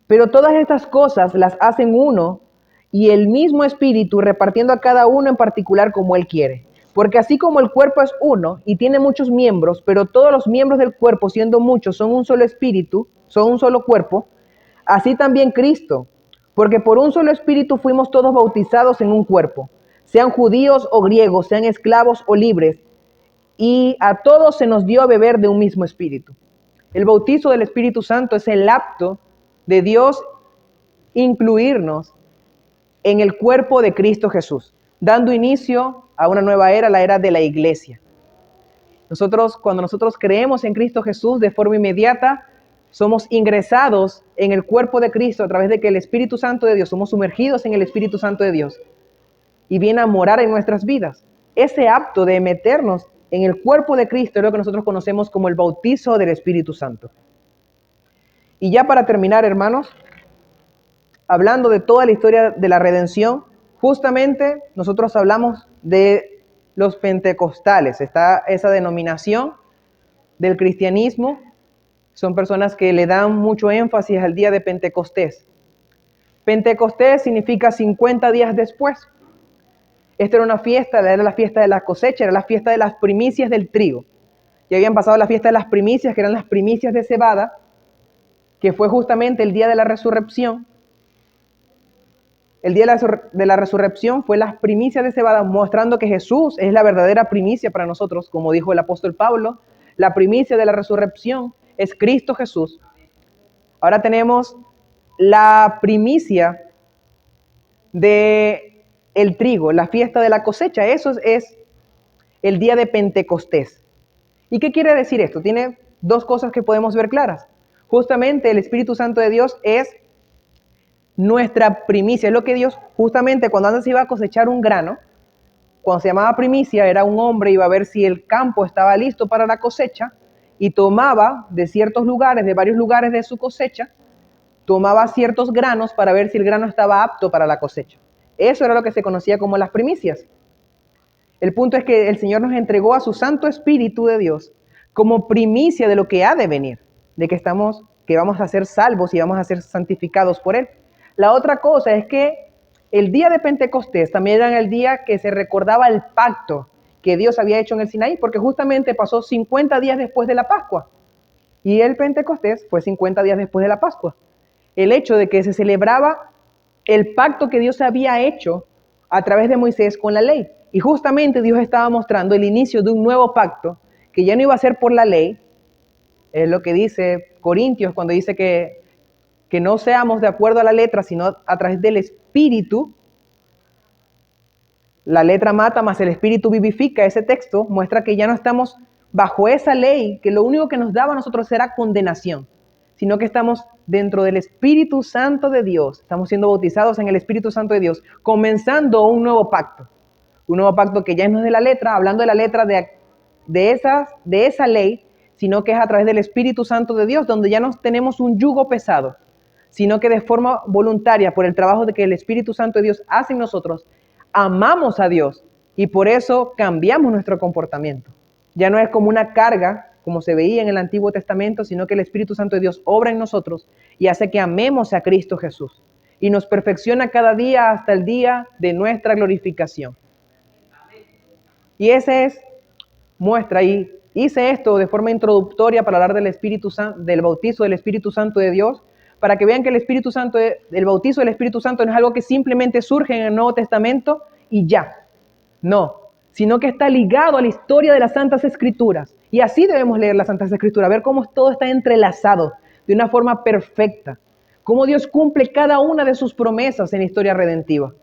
Pero todas estas cosas las hacen uno y el mismo Espíritu, repartiendo a cada uno en particular como Él quiere. Porque así como el cuerpo es uno y tiene muchos miembros, pero todos los miembros del cuerpo, siendo muchos, son un solo espíritu, son un solo cuerpo, así también Cristo. Porque por un solo espíritu fuimos todos bautizados en un cuerpo, sean judíos o griegos, sean esclavos o libres, y a todos se nos dio a beber de un mismo espíritu. El bautizo del Espíritu Santo es el acto de Dios incluirnos en el cuerpo de Cristo Jesús, dando inicio a una nueva era, la era de la iglesia. Cuando nosotros creemos en Cristo Jesús de forma inmediata, somos ingresados en el cuerpo de Cristo a través de que el Espíritu Santo de Dios, somos sumergidos en el Espíritu Santo de Dios y viene a morar en nuestras vidas. Ese acto de meternos en el cuerpo de Cristo es lo que nosotros conocemos como el bautizo del Espíritu Santo. Y ya para terminar, hermanos, hablando de toda la historia de la redención, justamente nosotros hablamos de los pentecostales. Está esa denominación del cristianismo. Son personas que le dan mucho énfasis al día de Pentecostés. Pentecostés significa 50 días después. Esta era una fiesta, era la fiesta de la cosecha, era la fiesta de las primicias del trigo. Ya habían pasado la fiesta de las primicias, que eran las primicias de cebada, que fue justamente el día de la resurrección. El día de la resurrección fue las primicias de cebada, mostrando que Jesús es la verdadera primicia para nosotros, como dijo el apóstol Pablo. La primicia de la resurrección es Cristo Jesús. Ahora tenemos la primicia de el trigo, la fiesta de la cosecha. Eso es el día de Pentecostés. ¿Y qué quiere decir esto? Tiene dos cosas que podemos ver claras. Justamente el Espíritu Santo de Dios es nuestra primicia. Es lo que Dios, justamente cuando antes iba a cosechar un grano, cuando se llamaba primicia, era un hombre, iba a ver si el campo estaba listo para la cosecha y tomaba de ciertos lugares, de varios lugares de su cosecha, tomaba ciertos granos para ver si el grano estaba apto para la cosecha. Eso era lo que se conocía como las primicias. El punto es que el Señor nos entregó a su Santo Espíritu de Dios como primicia de lo que ha de venir, de que vamos a ser salvos y vamos a ser santificados por Él. La otra cosa es que el día de Pentecostés también era el día que se recordaba el pacto que Dios había hecho en el Sinaí, porque justamente pasó 50 días después de la Pascua. Y el Pentecostés fue 50 días después de la Pascua. El hecho de que se celebraba el pacto que Dios había hecho a través de Moisés con la ley. Y justamente Dios estaba mostrando el inicio de un nuevo pacto que ya no iba a ser por la ley. Es lo que dice Corintios cuando dice que no seamos de acuerdo a la letra, sino a través del Espíritu. La letra mata, más el Espíritu vivifica. Ese texto muestra que ya no estamos bajo esa ley, que lo único que nos daba a nosotros era condenación, sino que estamos dentro del Espíritu Santo de Dios. Estamos siendo bautizados en el Espíritu Santo de Dios, comenzando un nuevo pacto. Un nuevo pacto que ya no es de la letra, hablando de la letra de esa ley, sino que es a través del Espíritu Santo de Dios, donde ya no tenemos un yugo pesado, sino que de forma voluntaria, por el trabajo de que el Espíritu Santo de Dios hace en nosotros, amamos a Dios y por eso cambiamos nuestro comportamiento. Ya no es como una carga, como se veía en el Antiguo Testamento, sino que el Espíritu Santo de Dios obra en nosotros y hace que amemos a Cristo Jesús y nos perfecciona cada día hasta el día de nuestra glorificación. Y ese es muestra, y hice esto de forma introductoria para hablar del Espíritu Santo, del bautizo del Espíritu Santo de Dios, para que vean que el bautizo del Espíritu Santo no es algo que simplemente surge en el Nuevo Testamento y ya. No, sino que está ligado a la historia de las Santas Escrituras. Y así debemos leer las Santas Escrituras, ver cómo todo está entrelazado de una forma perfecta, cómo Dios cumple cada una de sus promesas en la historia redentiva.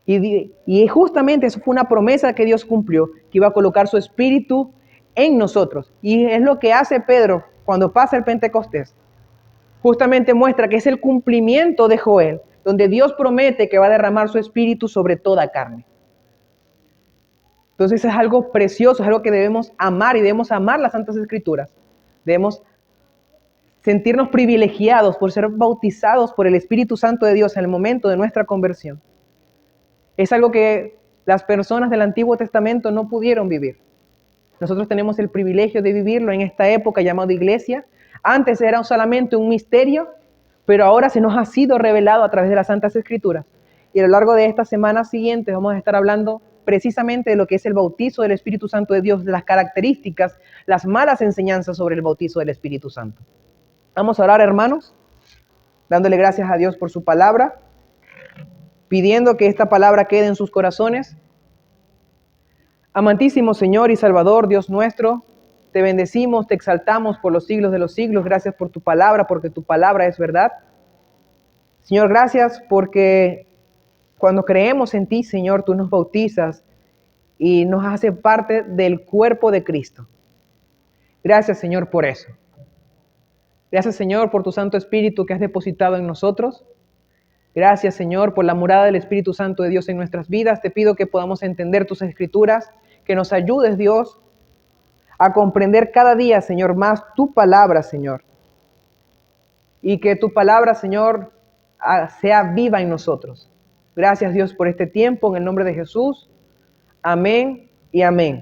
Y justamente eso fue una promesa que Dios cumplió, que iba a colocar su Espíritu en nosotros. Y es lo que hace Pedro cuando pasa el Pentecostés. Justamente muestra que es el cumplimiento de Joel, donde Dios promete que va a derramar su Espíritu sobre toda carne. Entonces es algo precioso, es algo que debemos amar y debemos amar las Santas Escrituras. Debemos sentirnos privilegiados por ser bautizados por el Espíritu Santo de Dios en el momento de nuestra conversión. Es algo que las personas del Antiguo Testamento no pudieron vivir. Nosotros tenemos el privilegio de vivirlo en esta época llamada iglesia. Antes era solamente un misterio, pero ahora se nos ha sido revelado a través de las Santas Escrituras. Y a lo largo de estas semanas siguientes vamos a estar hablando precisamente de lo que es el bautizo del Espíritu Santo de Dios, de las características, las malas enseñanzas sobre el bautizo del Espíritu Santo. Vamos a orar, hermanos, dándole gracias a Dios por su palabra, pidiendo que esta palabra quede en sus corazones. Amantísimo Señor y Salvador, Dios nuestro, te bendecimos, te exaltamos por los siglos de los siglos. Gracias por tu palabra, porque tu palabra es verdad. Señor, gracias porque cuando creemos en ti, Señor, tú nos bautizas y nos hace parte del cuerpo de Cristo. Gracias, Señor, por eso. Gracias, Señor, por tu Santo Espíritu que has depositado en nosotros. Gracias, Señor, por la morada del Espíritu Santo de Dios en nuestras vidas. Te pido que podamos entender tus Escrituras, que nos ayudes, Dios, a comprender cada día, Señor, más tu palabra, Señor. Y que tu palabra, Señor, sea viva en nosotros. Gracias, Dios, por este tiempo, en el nombre de Jesús. Amén y amén.